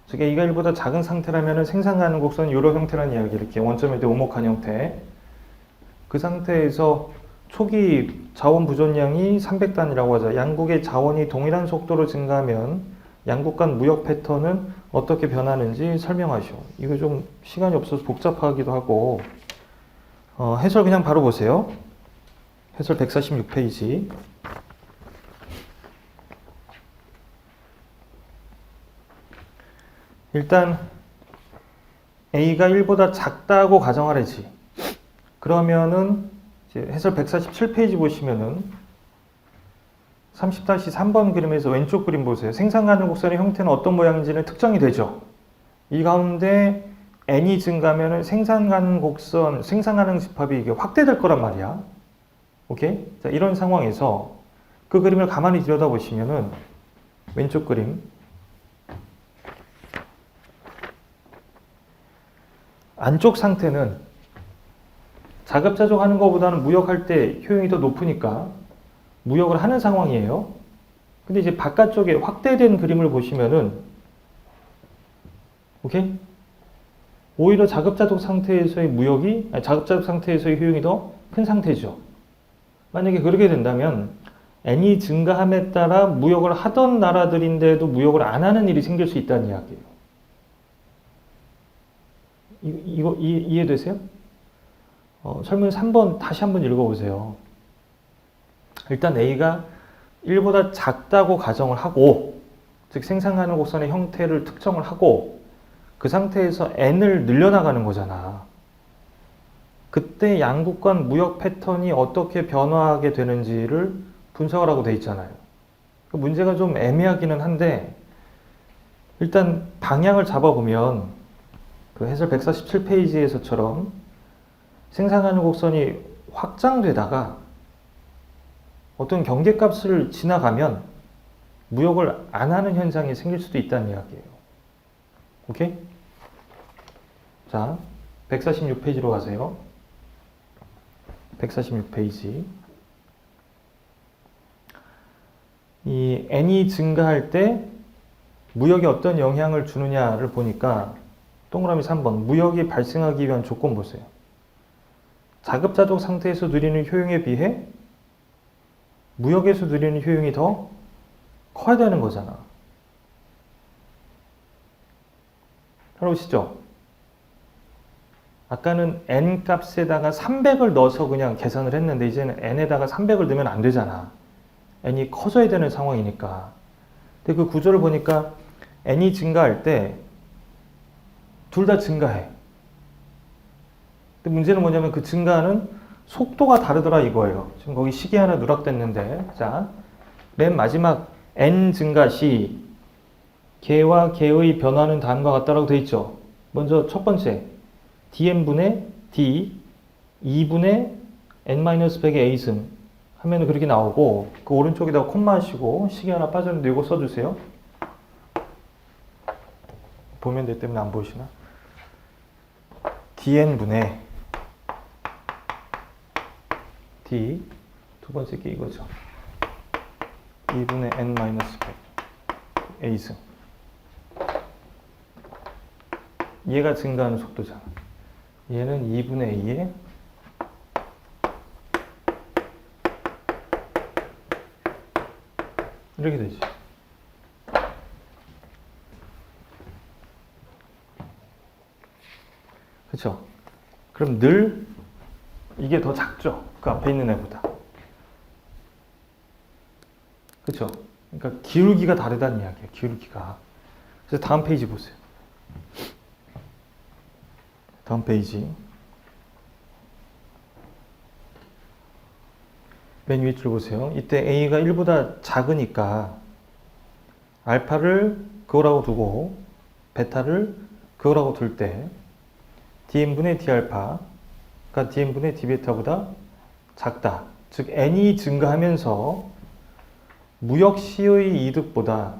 즉 A가 1보다 작은 상태라면 생산 가능 곡선은 이런 형태라는 이야기, 이렇게 원점에 대해 오목한 형태. 그 상태에서 초기 자원 부존량이 300단이라고 하자. 양국의 자원이 동일한 속도로 증가하면 양국 간 무역 패턴은 어떻게 변하는지 설명하시오. 이거 좀 시간이 없어서 복잡하기도 하고, 해설 그냥 바로 보세요. 해설 146페이지. 일단 A가 1보다 작다고 가정하래지. 그러면은 이제 해설 147페이지 보시면은 30-3번 그림에서 왼쪽 그림 보세요. 생산 가능 곡선의 형태는 어떤 모양인지는 특정이 되죠. 이 가운데 n이 증가하면은 생산 가능 곡선, 생산 가능 집합이 이게 확대될 거란 말이야. 오케이? 자, 이런 상황에서 그 그림을 가만히 들여다보시면은 왼쪽 그림, 안쪽 상태는 자급자족하는 것보다는 무역할 때 효용이 더 높으니까 무역을 하는 상황이에요. 근데 이제 바깥쪽에 확대된 그림을 보시면은, 오케이? 오히려 자급자족 상태에서의 무역이, 아니, 자급자족 상태에서의 효용이 더 큰 상태죠. 만약에 그렇게 된다면 n이 증가함에 따라 무역을 하던 나라들인데도 무역을 안 하는 일이 생길 수 있다는 이야기예요. 이거 이해되세요? 설문 3번 다시 한번 읽어보세요. 일단 A가 1보다 작다고 가정을 하고, 즉 생산 가능 곡선의 형태를 특정을 하고, 그 상태에서 n을 늘려나가는 거잖아. 그때 양국 간 무역 패턴이 어떻게 변화하게 되는지를 분석하라고 돼 있잖아요. 그 문제가 좀 애매하기는 한데, 일단 방향을 잡아보면 그 해설 147페이지에서처럼 생산 가능 곡선이 확장되다가 어떤 경계값을 지나가면 무역을 안 하는 현상이 생길 수도 있다는 이야기예요. 오케이? 자, 146페이지로 가세요. 146페이지. 이 n이 증가할 때 무역에 어떤 영향을 주느냐를 보니까 동그라미 3번 무역이 발생하기 위한 조건 보세요. 자급자족 상태에서 누리는 효용에 비해 무역에서 누리는 효용이 더 커야 되는 거잖아. 따라오시죠? 아까는 n 값에다가 300을 넣어서 그냥 계산을 했는데 이제는 n에다가 300을 넣으면 안 되잖아. n이 커져야 되는 상황이니까. 근데 그 구조를 보니까 n이 증가할 때 둘 다 증가해. 근데 문제는 뭐냐면 그 증가하는 속도가 다르더라 이거예요. 지금 거기 시계 하나 누락됐는데, 자, 맨 마지막 n 증가 시 개와 개의 변화는 다음과 같다라고 돼 있죠. 먼저 첫 번째 dn분의 d 2분의 n-100의 a승 하면 그렇게 나오고, 그 오른쪽에다가 콤마 하시고 시계 하나 빠졌는데 이거 써주세요. 보면 돼 때문에 안 보이시나? dn분의 d 두 번째 게 이거죠. 2분의 n-100 a승. 얘가 증가하는 속도잖아. 얘는 2분의 a에 이렇게 되지. 그쵸? 그럼 늘 이게 더 작죠? 그 앞에 있는 애보다. 그쵸? 그러니까 기울기가 다르다는 이야기예요. 기울기가. 그래서 다음 페이지 보세요. 다음 페이지. 맨 위에 줄 보세요. 이때 A가 1보다 작으니까 알파를 그거라고 두고 베타를 그거라고 둘 때 dn분의 d알파가 dn분의 d베타보다 작다. 즉 n이 증가하면서 무역 시의 이득보다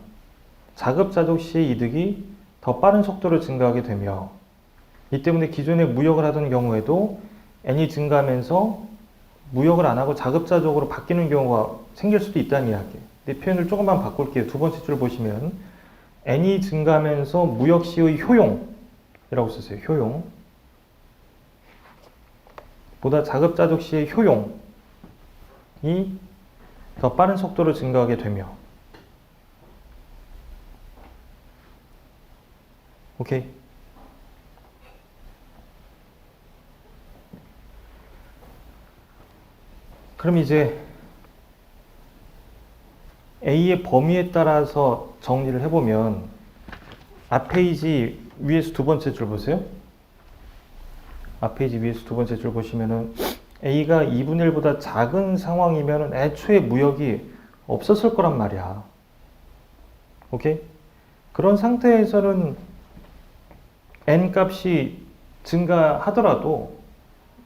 자급자족 시의 이득이 더 빠른 속도로 증가하게 되며, 이 때문에 기존에 무역을 하던 경우에도 n이 증가하면서 무역을 안 하고 자급자족으로 바뀌는 경우가 생길 수도 있다는 이야기예요. 근데 표현을 조금만 바꿀게요. 두 번째 줄 보시면 n이 증가하면서 무역 시의 효용이라고 쓰세요. 효용 보다 자급자족 시의 효용이 더 빠른 속도로 증가하게 되며, 오케이? 그럼 이제 A의 범위에 따라서 정리를 해보면 앞 페이지 위에서 두 번째 줄 보세요. 앞 페이지 위에서 두 번째 줄 보시면은 A가 2분의 1보다 작은 상황이면 애초에 무역이 없었을 거란 말이야. 오케이? 그런 상태에서는 N 값이 증가하더라도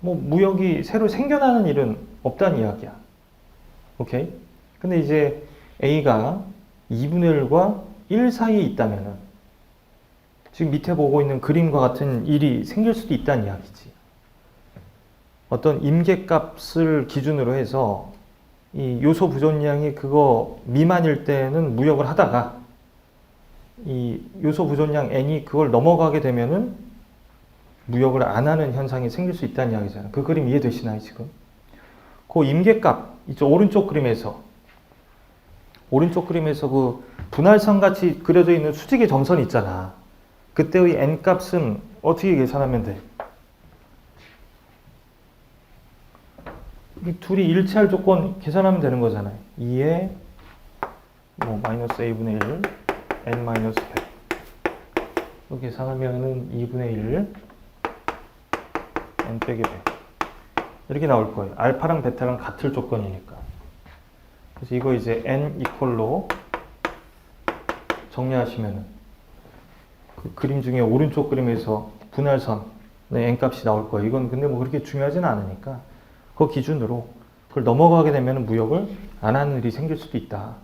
뭐 무역이 새로 생겨나는 일은 없다는 이야기야. 오케이? 근데 이제 A가 2분의 1과 1 사이에 있다면은 지금 밑에 보고 있는 그림과 같은 일이 생길 수도 있다는 이야기지. 어떤 임계값을 기준으로 해서 이 요소 부존량이 그거 미만일 때는 무역을 하다가 이 요소 부존량 n이 그걸 넘어가게 되면은 무역을 안 하는 현상이 생길 수 있다는 이야기잖아요. 그 그림 이해되시나요, 지금? 그 임계값, 이쪽 오른쪽 그림에서 그 분할선 같이 그려져 있는 수직의 점선 있잖아. 그때의 n 값은 어떻게 계산하면 돼? 이 둘이 일치할 조건 계산하면 되는 거잖아요. 2에 뭐 마이너스 a분의 1, n 마이너스 100. 이렇게 계산하면은 2분의 1, n 빼기 100. 이렇게 나올 거예요. 알파랑 베타랑 같을 조건이니까. 그래서 이거 이제 n 이퀄로 정리하시면은 그 그림 중에 오른쪽 그림에서 분할선의 n 값이 나올 거예요. 이건 근데 뭐 그렇게 중요하진 않으니까 그 기준으로 그걸 넘어가게 되면 무역을 안 하는 일이 생길 수도 있다.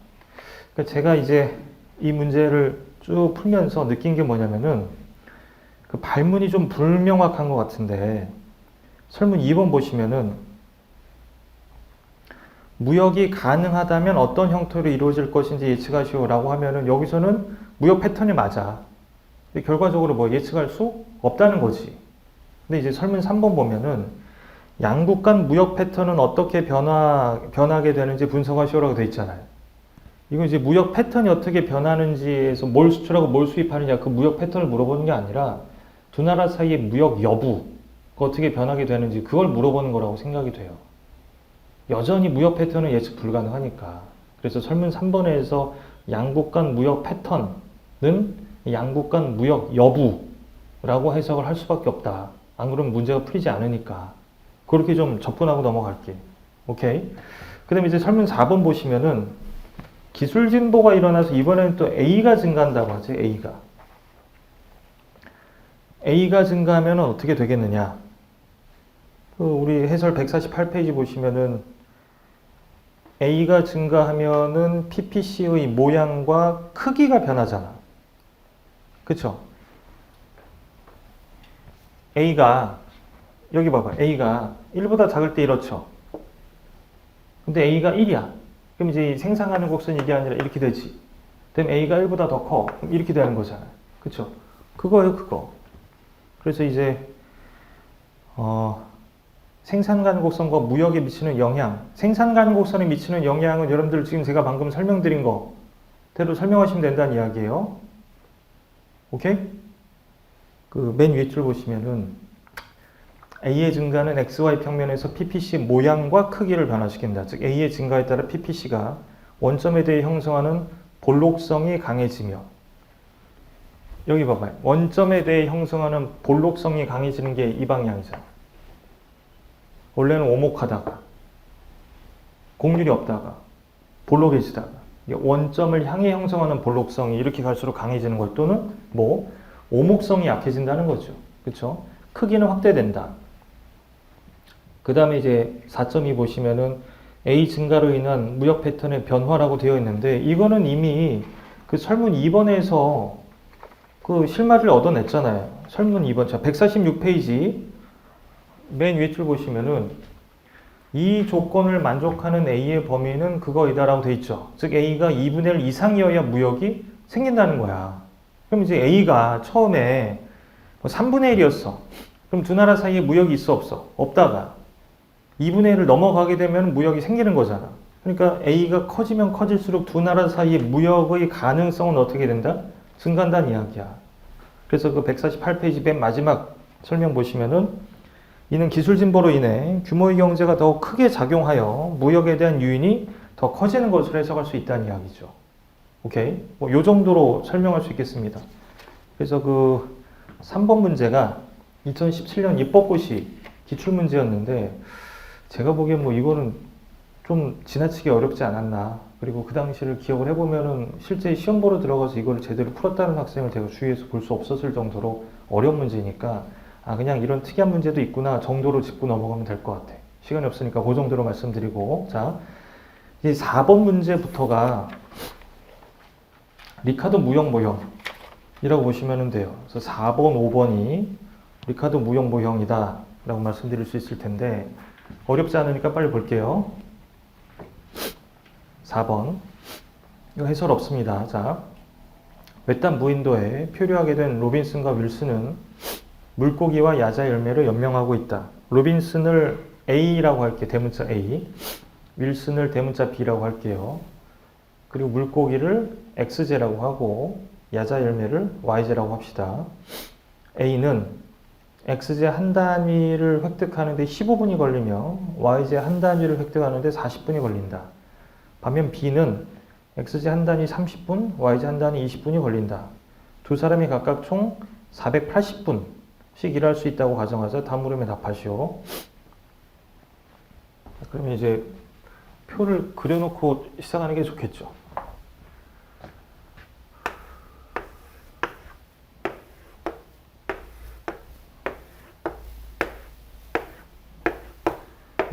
그러니까 제가 이제 이 문제를 쭉 풀면서 느낀 게 뭐냐면은 그 발문이 좀 불명확한 것 같은데 설문 2번 보시면은 무역이 가능하다면 어떤 형태로 이루어질 것인지 예측하시오라고 하면은 여기서는 무역 패턴이 맞아. 근데 결과적으로 뭐 예측할 수 없다는 거지. 근데 이제 설문 3번 보면은 양국 간 무역 패턴은 어떻게 변하게 되는지 분석하시오라고 돼 있잖아요. 이건 이제 무역 패턴이 어떻게 변하는지에서 뭘 수출하고 뭘 수입하느냐 그 무역 패턴을 물어보는 게 아니라 두 나라 사이의 무역 여부 어떻게 변하게 되는지 그걸 물어보는 거라고 생각이 돼요. 여전히 무역 패턴은 예측 불가능하니까. 그래서 설문 3번에서 양국 간 무역 패턴은 양국 간 무역 여부라고 해석을 할 수밖에 없다. 안 그러면 문제가 풀리지 않으니까. 그렇게 좀 접근하고 넘어갈게. 오케이? 그 다음에 이제 설문 4번 보시면은 기술 진보가 일어나서 이번에는 또 A가 증가한다고 하지, A가. A가 증가하면 어떻게 되겠느냐? 우리 해설 148페이지 보시면은 A가 증가하면은 PPC의 모양과 크기가 변하잖아. 그쵸? A가, 여기 봐봐. A가 1보다 작을 때 이렇죠. 근데 A가 1이야. 그럼 이제 생산하는 곡선이 이게 아니라 이렇게 되지. 그럼 A가 1보다 더 커. 그럼 이렇게 되는 거잖아. 그쵸? 그거예요, 그거. 그래서 이제, 생산 가능곡선과 무역에 미치는 영향. 생산 가능곡선에 미치는 영향은 여러분들 지금 제가 방금 설명드린 거대로 설명하시면 된다는 이야기예요. 오케이? 그 맨 위에 줄 보시면은 A의 증가는 XY 평면에서 PPC 모양과 크기를 변화시킨다. 즉 A의 증가에 따라 PPC가 원점에 대해 형성하는 볼록성이 강해지며 여기 봐봐요. 원점에 대해 형성하는 볼록성이 강해지는 게 이 방향이잖아. 원래는 오목하다가 곡률이 없다가 볼록해지다가 원점을 향해 형성하는 볼록성이 이렇게 갈수록 강해지는 것 또는 뭐 오목성이 약해진다는 거죠. 그렇죠? 크기는 확대된다. 그 다음에 이제 4.2 보시면은 A 증가로 인한 무역 패턴의 변화라고 되어 있는데 이거는 이미 그 설문 2번에서 그 실마리를 얻어냈잖아요. 설문 2번, 자 146페이지 맨 위에 줄 보시면은 이 조건을 만족하는 A의 범위는 그거이다라고 돼 있죠. 즉 A가 2분의 1 이상이어야 무역이 생긴다는 거야. 그럼 이제 A가 처음에 3분의 1이었어. 그럼 두 나라 사이에 무역이 있어 없어? 없다가 2분의 1을 넘어가게 되면 무역이 생기는 거잖아. 그러니까 A가 커지면 커질수록 두 나라 사이의 무역의 가능성은 어떻게 된다? 증가한다는 이야기야. 그래서 그 148페이지 맨 마지막 설명 보시면은 이는 기술 진보로 인해 규모의 경제가 더 크게 작용하여 무역에 대한 유인이 더 커지는 것으로 해석할 수 있다는 이야기죠. 오케이? 뭐 요 정도로 설명할 수 있겠습니다. 그래서 그 3번 문제가 2017년 입법고시 기출문제였는데 제가 보기엔 뭐 이거는 좀 지나치게 어렵지 않았나. 그리고 그 당시를 기억을 해보면은 실제 시험 보러 들어가서 이걸 제대로 풀었다는 학생을 제가 주위에서 볼 수 없었을 정도로 어려운 문제니까 아 그냥 이런 특이한 문제도 있구나 정도로 짚고 넘어가면 될 것 같아. 시간이 없으니까 그 정도로 말씀드리고 자 이제 4번 문제부터가 리카드 무역 모형이라고 보시면 돼요. 그래서 4번, 5번이 리카드 무역 모형이다 라고 말씀드릴 수 있을 텐데 어렵지 않으니까 빨리 볼게요. 4번 이거 해설 없습니다. 자 외딴 무인도에 표류하게 된 로빈슨과 윌슨은 물고기와 야자 열매를 연명하고 있다. 로빈슨을 A라고 할게요. 대문자 A. 윌슨을 대문자 B라고 할게요. 그리고 물고기를 XJ라고 하고 야자 열매를 YJ라고 합시다. A는 XJ 한 단위를 획득하는데 15분이 걸리며 YJ 한 단위를 획득하는데 40분이 걸린다. 반면 B는 XJ 한 단위 30분, YJ 한 단위 20분이 걸린다. 두 사람이 각각 총 480분씩 일할 수 있다고 가정하자 다음 물음에 답하시오. 그러면 이제 표를 그려놓고 시작하는 게 좋겠죠.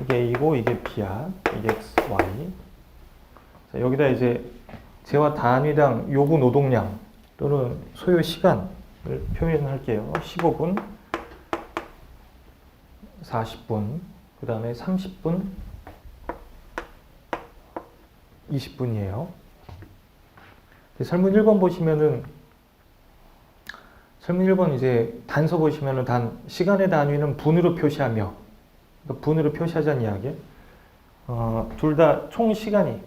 이게 A고 이게 B야. 이게 X, Y. 자, 여기다 이제 재화 단위당 요구 노동량 또는 소요 시간을 표현할게요. 15분, 40분, 그 다음에 30분, 20분이에요. 설문 1번 보시면은, 설문 1번 이제 단서 보시면은 시간의 단위는 분으로 표시하며, 그러니까 분으로 표시하자는 이야기. 둘 다 총 시간이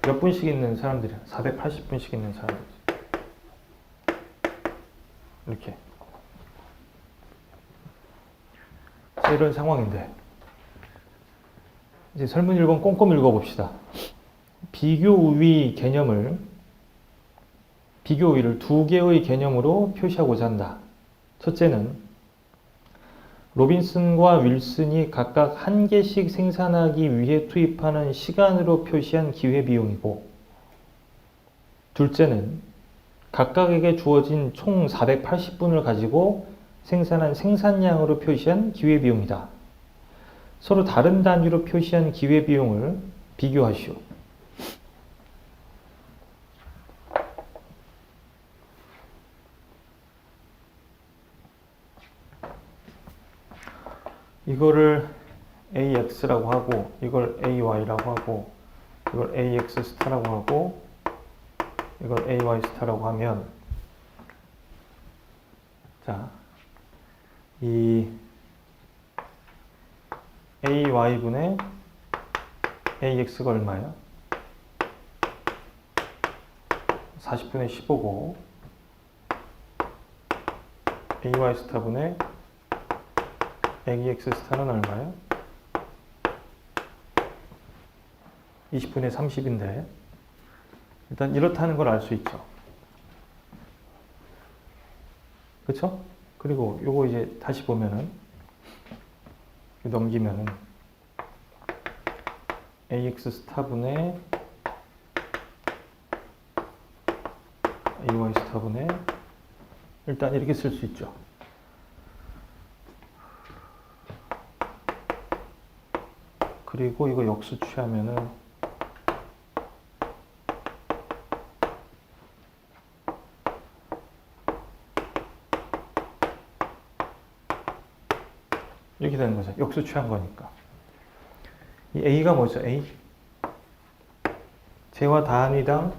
몇 분씩 있는 사람들이야. 480분씩 있는 사람들이지. 이렇게. 이런 상황인데, 이제 설문 1번 꼼꼼히 읽어봅시다. 비교 우위 우위를 두 개의 개념으로 표시하고자 한다. 첫째는 로빈슨과 윌슨이 각각 한 개씩 생산하기 위해 투입하는 시간으로 표시한 기회비용이고, 둘째는 각각에게 주어진 총 480분을 가지고 생산한 생산량으로 표시한 기회비용이다. 서로 다른 단위로 표시한 기회비용을 비교하시오. 이거를 AX라고 하고, 이걸 AY라고 하고, 이걸 AX 스타라고 하고, 이걸 AY 스타라고 하면, 자, 이 AY분의 AX가 얼마야? 40분의 15고, AY 스타분의 AX 스타는 얼마야? 20분의 30인데, 일단 이렇다는 걸 알 수 있죠. 그쵸? 그리고 요거 이제 다시 보면은, 넘기면은, AX 스타분의 AY 스타분의, 일단 이렇게 쓸 수 있죠. 그리고 이거 역수 취하면은 이렇게 되는 거죠. 역수 취한 거니까. 이 A가 뭐죠? A? 재화 단위당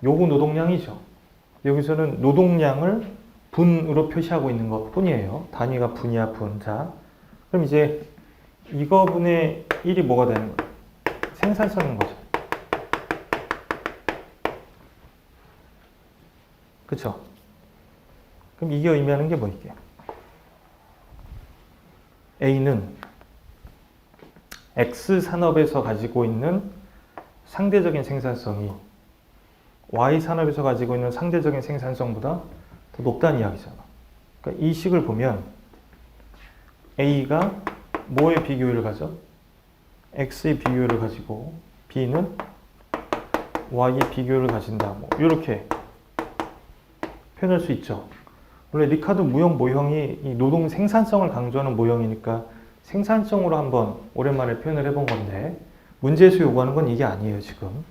요구 노동량이죠. 여기서는 노동량을 분으로 표시하고 있는 것 뿐이에요. 단위가 분이야, 분. 자, 그럼 이제 이거분의 1이 뭐가 되는 거예요? 생산성인 거죠. 그쵸? 그럼 이게 의미하는 게 뭐 이게? A는 X산업에서 가지고 있는 상대적인 생산성이 Y산업에서 가지고 있는 상대적인 생산성보다 더 높다는 이야기잖아. 그러니까 이 식을 보면 A가 뭐의 비교율을 가져? X의 비교율을 가지고 B는 Y의 비교율을 가진다. 뭐 이렇게 표현할 수 있죠. 원래 리카드 무형 모형이 이 노동 생산성을 강조하는 모형이니까 생산성으로 한번 오랜만에 표현을 해본 건데, 문제에서 요구하는 건 이게 아니에요, 지금.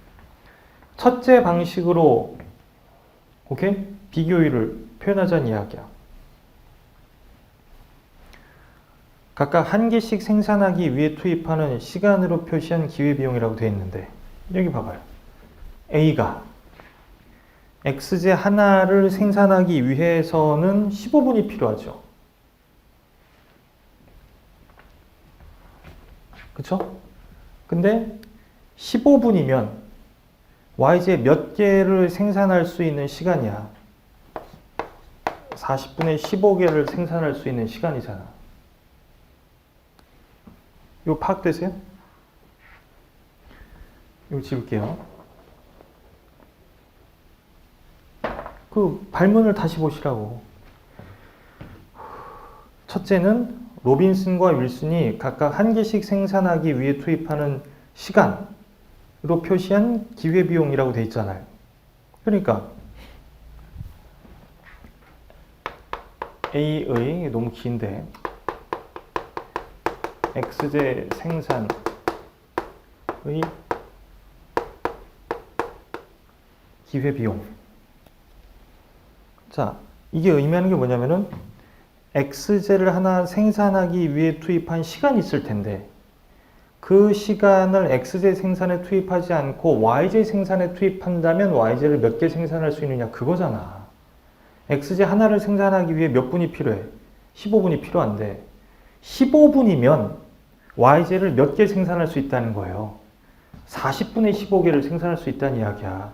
첫째 방식으로, 오케이? 비교율을 표현하자는 이야기야. 각각 한 개씩 생산하기 위해 투입하는 시간으로 표시한 기회비용이라고 되어 있는데, 여기 봐봐요. A가 X제 하나를 생산하기 위해서는 15분이 필요하죠. 그쵸? 근데 15분이면 Y제 몇 개를 생산할 수 있는 시간이야? 40분에 15개를 생산할 수 있는 시간이잖아. 이거 파악되세요? 이거 지울게요. 그 발문을 다시 보시라고. 첫째는 로빈슨과 윌슨이 각각 한 개씩 생산하기 위해 투입하는 시간으로 표시한 기회비용이라고 돼 있잖아요. 그러니까 A의, 너무 긴데, X제 생산의 기회비용, 자, 이게 의미하는 게 뭐냐면은 X제를 하나 생산하기 위해 투입한 시간이 있을 텐데 그 시간을 X제 생산에 투입하지 않고 Y제 생산에 투입한다면 Y제를 몇 개 생산할 수 있느냐 그거잖아. X제 하나를 생산하기 위해 몇 분이 필요해? 15분이 필요한데 15분이면 Y제를 몇 개 생산할 수 있다는 거예요. 40분에 15개를 생산할 수 있다는 이야기야.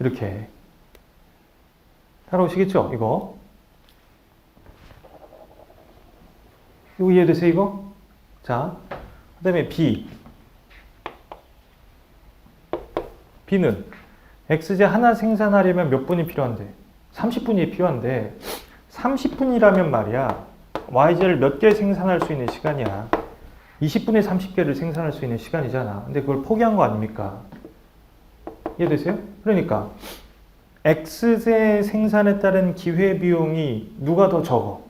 이렇게 따라오시겠죠? 이거 이해되세요? 이거? 자, 그 다음에 B는 X제 하나 생산하려면 몇 분이 필요한데? 30분이 필요한데 30분이라면 말이야 Y제를 몇 개 생산할 수 있는 시간이야. 20분에 30개를 생산할 수 있는 시간이잖아. 근데 그걸 포기한 거 아닙니까? 이해되세요? 그러니까 X제 생산에 따른 기회비용이 누가 더 적어?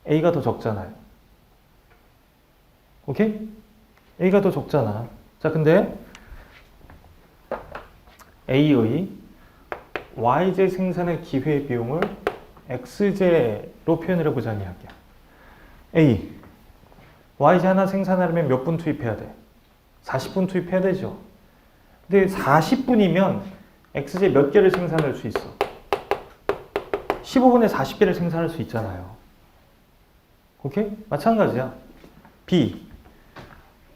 A가 더 적잖아요. 오케이? A가 더 적잖아. 자, 근데 A의 Y제 생산의 기회비용을 X제로 표현을 해보자는 이야기야. A, Y제 하나 생산하려면 몇 분 투입해야 돼? 40분 투입해야 되죠. 근데 40분이면 X제 몇 개를 생산할 수 있어? 15분에 40개를 생산할 수 있잖아요. 오케이? 마찬가지야. B,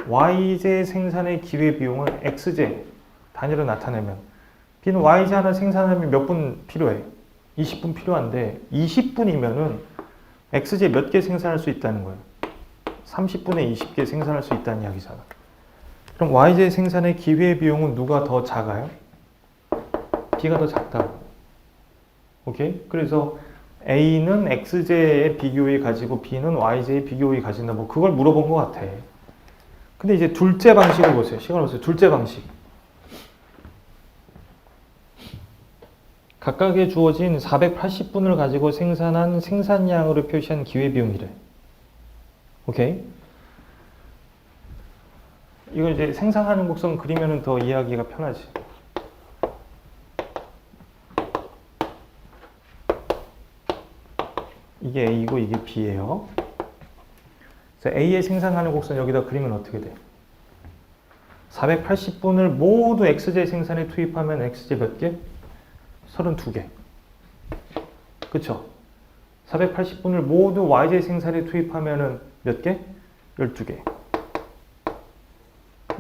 Y제 생산의 기회비용을 X제 단위로 나타내면 B는 Y제 하나 생산하면 몇 분 필요해? 20분 필요한데 20분이면은 X제 몇 개 생산할 수 있다는 거예요. 30분에 20개 생산할 수 있다는 이야기잖아. 그럼 Y제 생산의 기회비용은 누가 더 작아요? B가 더 작다고. 오케이? 그래서 A는 X제의 비교에 가지고 B는 Y제의 비교에 가진다. 뭐 그걸 물어본 것 같아. 근데 이제 둘째 방식을 보세요. 시간 보세요. 둘째 방식. 각각에 주어진 480분을 가지고 생산한 생산량으로 표시한 기회비용이래. 오케이? 이거 이제 생산하는 곡선 그리면 더 이해하기가 편하지. 이게 A고 이게 B예요. 그래서 A의 생산하는 곡선 여기다 그리면 어떻게 돼? 480분을 모두 X제 생산에 투입하면 X제 몇 개? 32개. 그쵸? 480분을 모두 Y제 생산에 투입하면은 몇 개? 12개.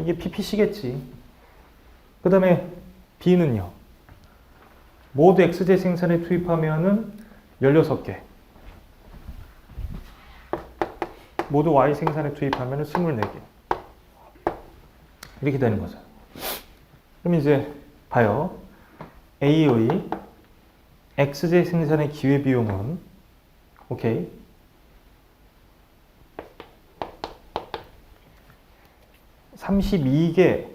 이게 PPC겠지. 그 다음에 B는요. 모두 X제 생산에 투입하면은 16개. 모두 Y 생산에 투입하면은 24개. 이렇게 되는 거죠. 그럼 이제 봐요. A의 X제 생산의 기회비용은 오케이. (32개)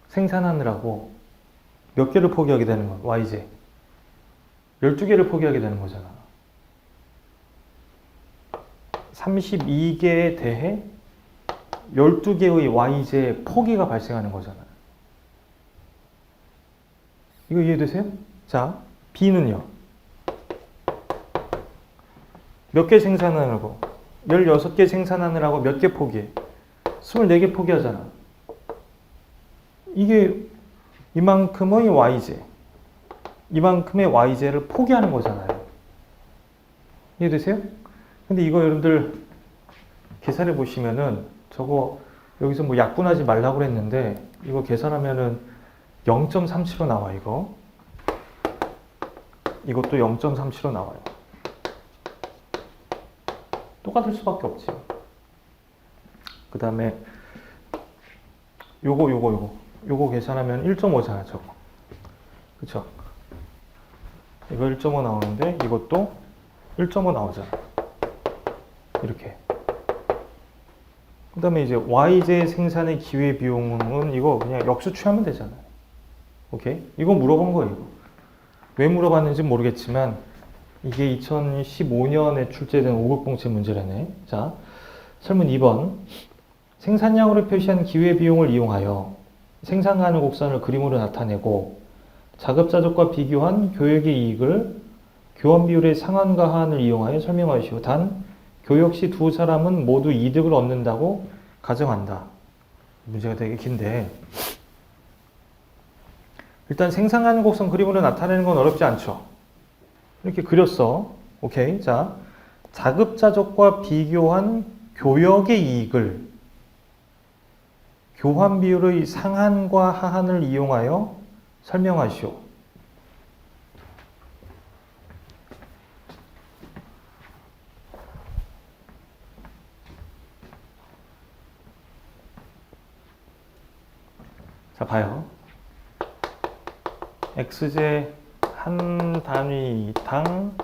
생산하느라고 몇 개를 포기하게 되는 거야? Y제 12개를 포기하게 되는 거잖아. 32개에 대해 12개의 Y제 포기가 발생하는 거잖아. 이거 이해되세요? 자, B는요. 몇 개 생산하느라고? 16개 생산하느라고 몇 개 포기해? 24개 포기하잖아. 이게 이만큼의 Y제, 이만큼의 Y제를 포기하는 거잖아요. 이해되세요? 근데 이거 여러분들 계산해 보시면은 저거 여기서 뭐 약분하지 말라고 그랬는데 이거 계산하면은 0.37로 나와. 이것도 0.37로 나와요. 똑같을 수밖에 없지. 그 다음에 요거 계산하면 1.5잖아 저거. 그쵸? 이거 1.5 나오는데 이것도 1.5 나오잖아. 이렇게. 그 다음에 이제 Y제 생산의 기회비용은 이거 그냥 역수 취하면 되잖아요. 오케이? 이거 물어본 거예요. 이거. 왜 물어봤는지 모르겠지만 이게 2015년에 출제된 5급 공채 문제라네. 자, 설문 2번. 생산량으로 표시한 기회비용을 이용하여 생산가능 곡선을 그림으로 나타내고 자급자족과 비교한 교역의 이익을 교환 비율의 상한과 하한을 이용하여 설명하시오. 단 교역 시 두 사람은 모두 이득을 얻는다고 가정한다. 문제가 되게 긴데 일단 생산가능 곡선 그림으로 나타내는 건 어렵지 않죠. 이렇게 그렸어. 오케이. 자, 자급자족과 비교한 교역의 이익을 교환 비율의 상한과 하한을 이용하여 설명하시오. 자, 봐요. x제 한 단위당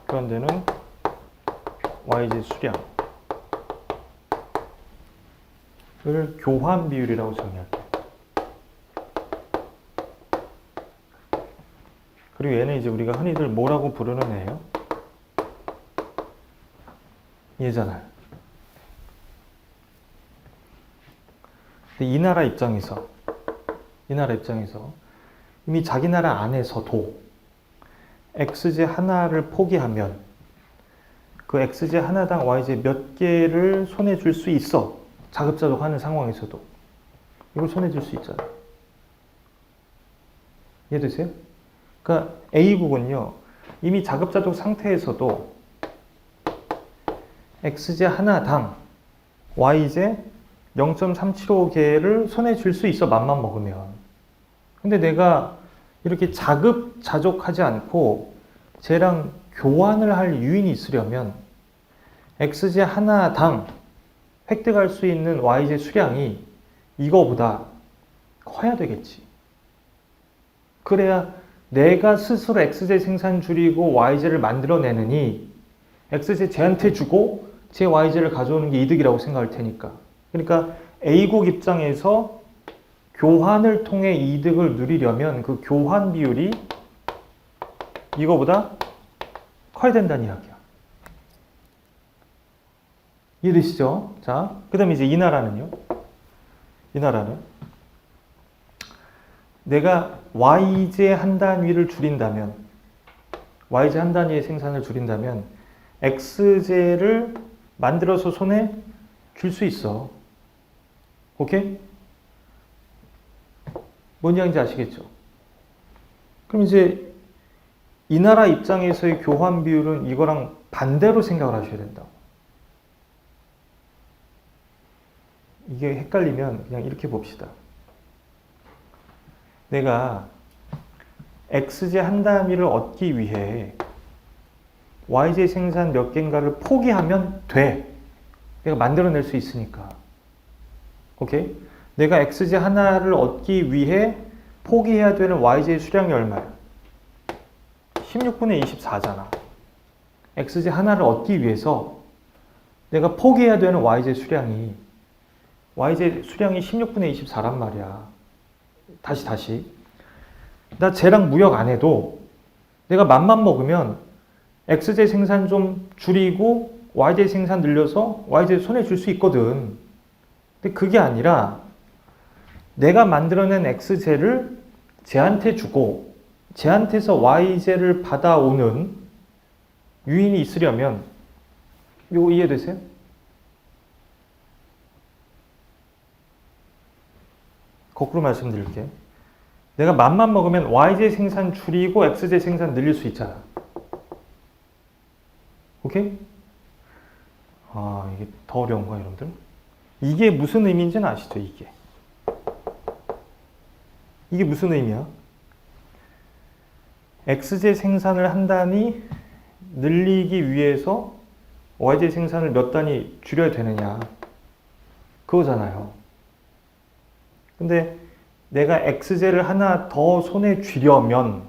교환되는 y제 수량을 교환 비율이라고 정의할게요. 그리고 얘는 이제 우리가 흔히들 뭐라고 부르는 애예요? 얘잖아요. 근데 이 나라 입장에서 이미 자기 나라 안에서도 x제 하나를 포기하면 그 x제 하나당 y제 몇 개를 손에 줄 수 있어. 자급자족 하는 상황에서도 이걸 손에 줄 수 있잖아요. 이해되세요? 그러니까 A국은요 이미 자급자족 상태에서도 x제 하나당 y제 0.375개를 손에 줄 수 있어. 맘만 먹으면. 근데 내가 이렇게 자급자족하지 않고 쟤랑 교환을 할 유인이 있으려면 x제 하나당 획득할 수 있는 y제 수량이 이거보다 커야 되겠지. 그래야 내가 스스로 x제 생산 줄이고 y제를 만들어내느니 x제 쟤한테 주고 제 y제를 가져오는 게 이득이라고 생각할 테니까. 그러니까 A국 입장에서 교환을 통해 이득을 누리려면 그 교환 비율이 이거보다 커야 된다는 이야기야. 이해되시죠? 자, 그 다음에 이제 이 나라는요. 이 나라는 내가 y제 한 단위를 줄인다면 y제 한 단위의 생산을 줄인다면 x제를 만들어서 손에 줄 수 있어. 오케이? 뭔 이야기인지 아시겠죠? 그럼 이제 이 나라 입장에서의 교환 비율은 이거랑 반대로 생각을 하셔야 된다. 이게 헷갈리면 그냥 이렇게 봅시다. 내가 x제 한 단위를 얻기 위해 y제 생산 몇 개인가를 포기하면 돼. 내가 만들어낼 수 있으니까. 오케이? 내가 x제 하나를 얻기 위해 포기해야 되는 y제 수량이 얼마야? 16분의 24잖아. x제 하나를 얻기 위해서 내가 포기해야 되는 y제 수량이 16분의 24란 말이야. 다시. 나 쟤랑 무역 안 해도 내가 맘만 먹으면 x제 생산 좀 줄이고 y제 생산 늘려서 y제 손에 줄 수 있거든. 근데 그게 아니라 내가 만들어낸 x제를 쟤한테 주고 쟤한테서 y제를 받아오는 유인이 있으려면 이거 이해되세요? 거꾸로 말씀드릴게요. 내가 맘만 먹으면 y제 생산 줄이고 x제 생산 늘릴 수 있잖아. 오케이? 아, 이게 더 어려운 거야, 여러분들. 이게 무슨 의미인지는 아시죠, 이게? 이게 무슨 의미야? x제 생산을 한 단위 늘리기 위해서 y제 생산을 몇 단위 줄여야 되느냐. 그거잖아요. 근데 내가 x제를 하나 더 손에 쥐려면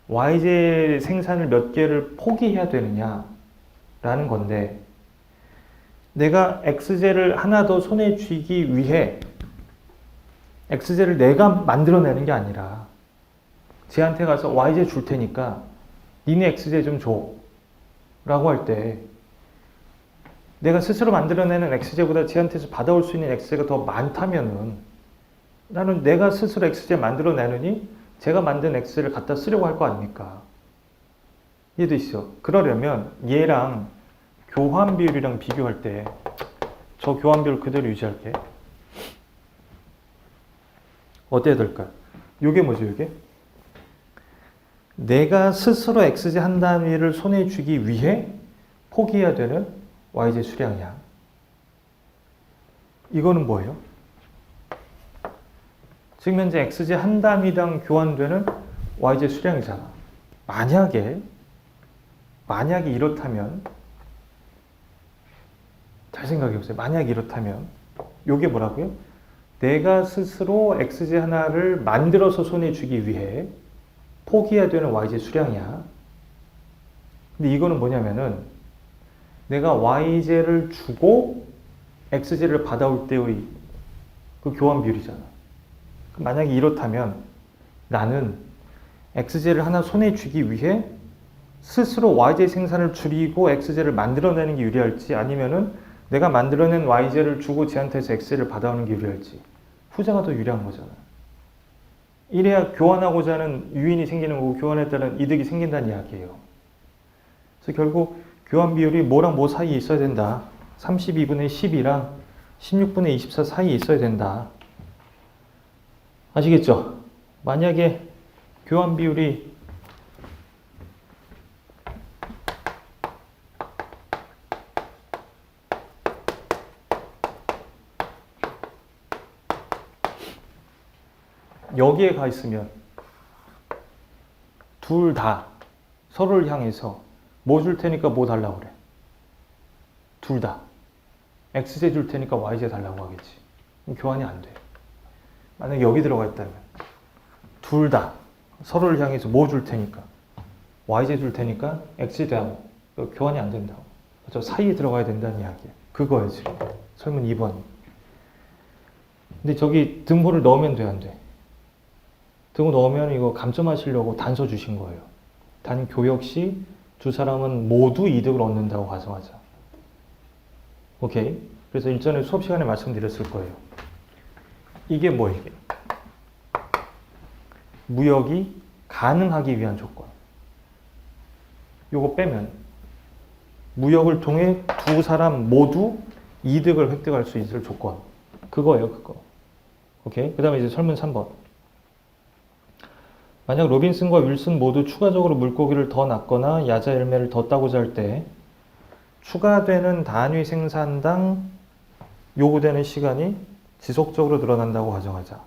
y제 생산을 몇 개를 포기해야 되느냐라는 건데 내가 x제를 하나 더 손에 쥐기 위해 x제를 내가 만들어내는 게 아니라 쟤한테 가서 y제 줄 테니까 니네 x제 좀 줘 라고 할 때 내가 스스로 만들어내는 x제보다 쟤한테서 받아올 수 있는 x제가 더 많다면은 나는 내가 스스로 x제 만들어내느니 제가 만든 x제를 갖다 쓰려고 할 거 아닙니까? 이해되시죠? 그러려면 얘랑 교환 비율이랑 비교할 때 저 교환 비율 그대로 유지할게. 어때야 될까요? 요게 뭐죠, 요게? 내가 스스로 x제 한 단위를 손에 쥐기 위해 포기해야 되는 y제 수량이야. 이거는 뭐예요? 지금 현재 x제 한 단위당 교환되는 y제 수량이잖아. 만약에 이렇다면 잘 생각해보세요. 만약에 이렇다면 요게 뭐라고요? 내가 스스로 x제 하나를 만들어서 손에 쥐기 위해 포기해야 되는 y제 수량이야. 근데 이거는 뭐냐면은 내가 y제를 주고 x제를 받아올 때의 그 교환 비율이잖아. 만약에 이렇다면 나는 x제를 하나 손에 쥐기 위해 스스로 y제 생산을 줄이고 x제를 만들어내는 게 유리할지 아니면은 내가 만들어낸 y제를 주고 쟤한테서 x제를 받아오는 게 유리할지 후자가 더 유리한 거잖아. 이래야 교환하고자 하는 유인이 생기는 거고 교환에 따른 이득이 생긴다는 이야기예요. 그래서 결국 교환 비율이 뭐랑 뭐 사이에 있어야 된다. 32분의 10이랑 16분의 24 사이에 있어야 된다. 아시겠죠? 만약에 교환 비율이 여기에 가 있으면 둘 다 서로를 향해서 뭐 줄 테니까 뭐 달라고 그래. 둘 다 x제 줄 테니까 y제 달라고 하겠지. 그럼 교환이 안 돼. 만약에 여기 들어가 있다면 둘 다 서로를 향해서 뭐 줄 테니까 y제 줄 테니까 x제 대하고 교환이 안 된다고. 저 사이에 들어가야 된다는 이야기야. 그거예요 지금. 설문 2번. 근데 저기 등호를 넣으면 돼, 안 돼? 등호 넣으면 이거 감점하시려고 단서 주신 거예요. 단 교역 시 두 사람은 모두 이득을 얻는다고 가정하자. 오케이? 그래서 일전에 수업 시간에 말씀드렸을 거예요. 이게 뭐예요? 이게? 무역이 가능하기 위한 조건. 요거 빼면 무역을 통해 두 사람 모두 이득을 획득할 수 있을 조건. 그거예요, 그거. 오케이? 그 다음에 이제 설문 3번. 만약 로빈슨과 윌슨 모두 추가적으로 물고기를 더 낳거나 야자 열매를 더 따고자 할 때 추가되는 단위 생산당 요구되는 시간이 지속적으로 늘어난다고 가정하자.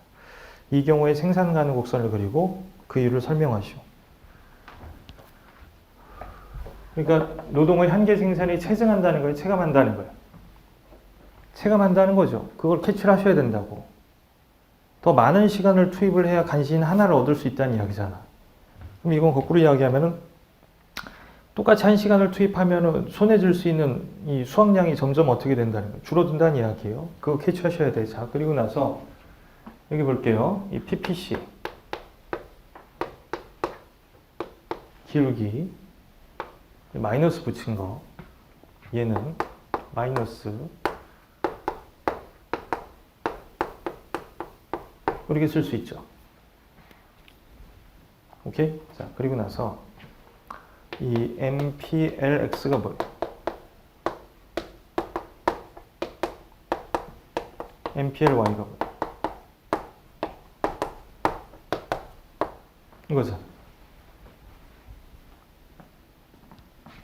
이 경우에 생산 가능 곡선을 그리고 그 이유를 설명하시오. 그러니까 노동의 한계 생산이 체증한다는 거예요? 체감한다는 거예요? 체감한다는 거죠. 그걸 캐치를 하셔야 된다고. 더 많은 시간을 투입을 해야 간신 하나를 얻을 수 있다는 이야기잖아. 그럼 이건 거꾸로 이야기하면은 똑같이 한 시간을 투입하면은 손에 쥘 수 있는 이 수확량이 점점 어떻게 된다는 거예요? 줄어든다는 이야기예요. 그거 캐치하셔야 돼. 자, 그리고 나서 여기 볼게요. 이 PPC 기울기 마이너스 붙인 거 얘는 마이너스 이렇게 쓸 수 있죠. 오케이? 자, 그리고 나서 이 MPLX가 뭐예요? MPLY가 뭐예요? 이거잖아.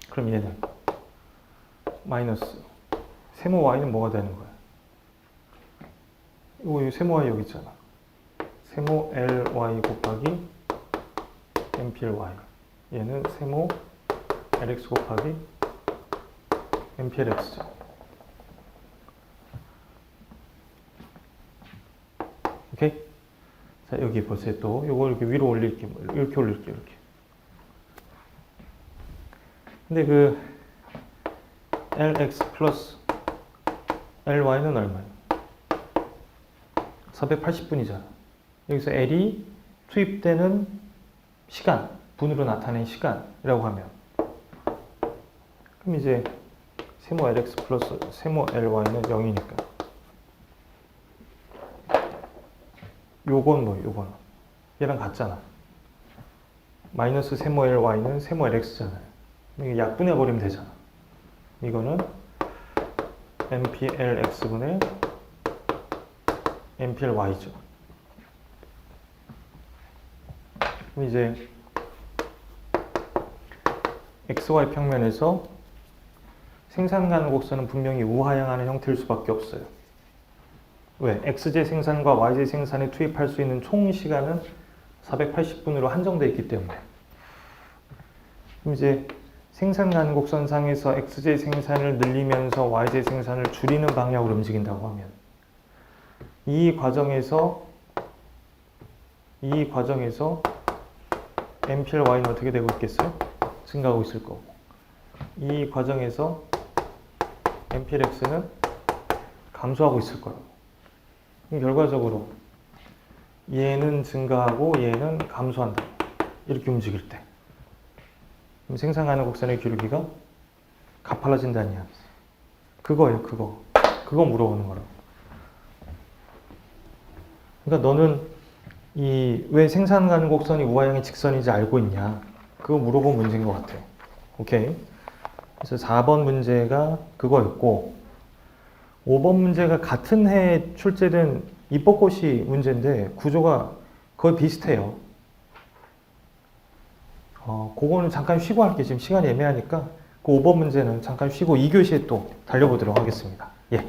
그럼 얘는 마이너스 세모 Y는 뭐가 되는 거야? 이거 세모 Y 여기 있잖아. 세모 LY 곱하기 MPLY. 얘는 세모 LX 곱하기 MPLX죠. 오케이? 자, 여기 보세요. 또 요거 이렇게 위로 올릴게요. 이렇게 올릴게요. 이렇게. 근데 그 LX 플러스 LY는 얼마예요? 480분이잖아. 여기서 L이 투입되는 시간, 분으로 나타낸 시간이라고 하면 그럼 이제 세모 LX 플러스 세모 LY는 0이니까. 요건 뭐예요? 요건 얘랑 같잖아. 마이너스 세모 LY는 세모 LX잖아요. 이게 약분해버리면 되잖아. 이거는 MPLX분의 MPLY죠. 그럼 이제 XY 평면에서 생산 가능 곡선은 분명히 우하향하는 형태일 수밖에 없어요. 왜? XJ 생산과 YJ 생산에 투입할 수 있는 총 시간은 480분으로 한정되어 있기 때문에. 그럼 이제 생산 가능 곡선상에서 XJ 생산을 늘리면서 YJ 생산을 줄이는 방향으로 움직인다고 하면 이 과정에서 MPLY는 어떻게 되고 있겠어요? 증가하고 있을 거고, 이 과정에서 MPLX는 감소하고 있을 거라고. 그럼 결과적으로 얘는 증가하고 얘는 감소한다. 이렇게 움직일 때. 그럼 생산 가능 곡선의 기울기가 가팔라진다는 이야기지. 그거예요, 그거. 그거 물어보는 거라고. 그러니까 너는 왜 생산 가능 곡선이 우하향의 직선인지 알고 있냐? 그거 물어본 문제인 것 같아요. 오케이. 그래서 4번 문제가 그거였고, 5번 문제가 같은 해에 출제된 입법고시 문제인데 구조가 거의 비슷해요. 그거는 잠깐 쉬고 할게. 지금 시간이 애매하니까 그 5번 문제는 잠깐 쉬고 2교시에 또 달려보도록 하겠습니다. 예.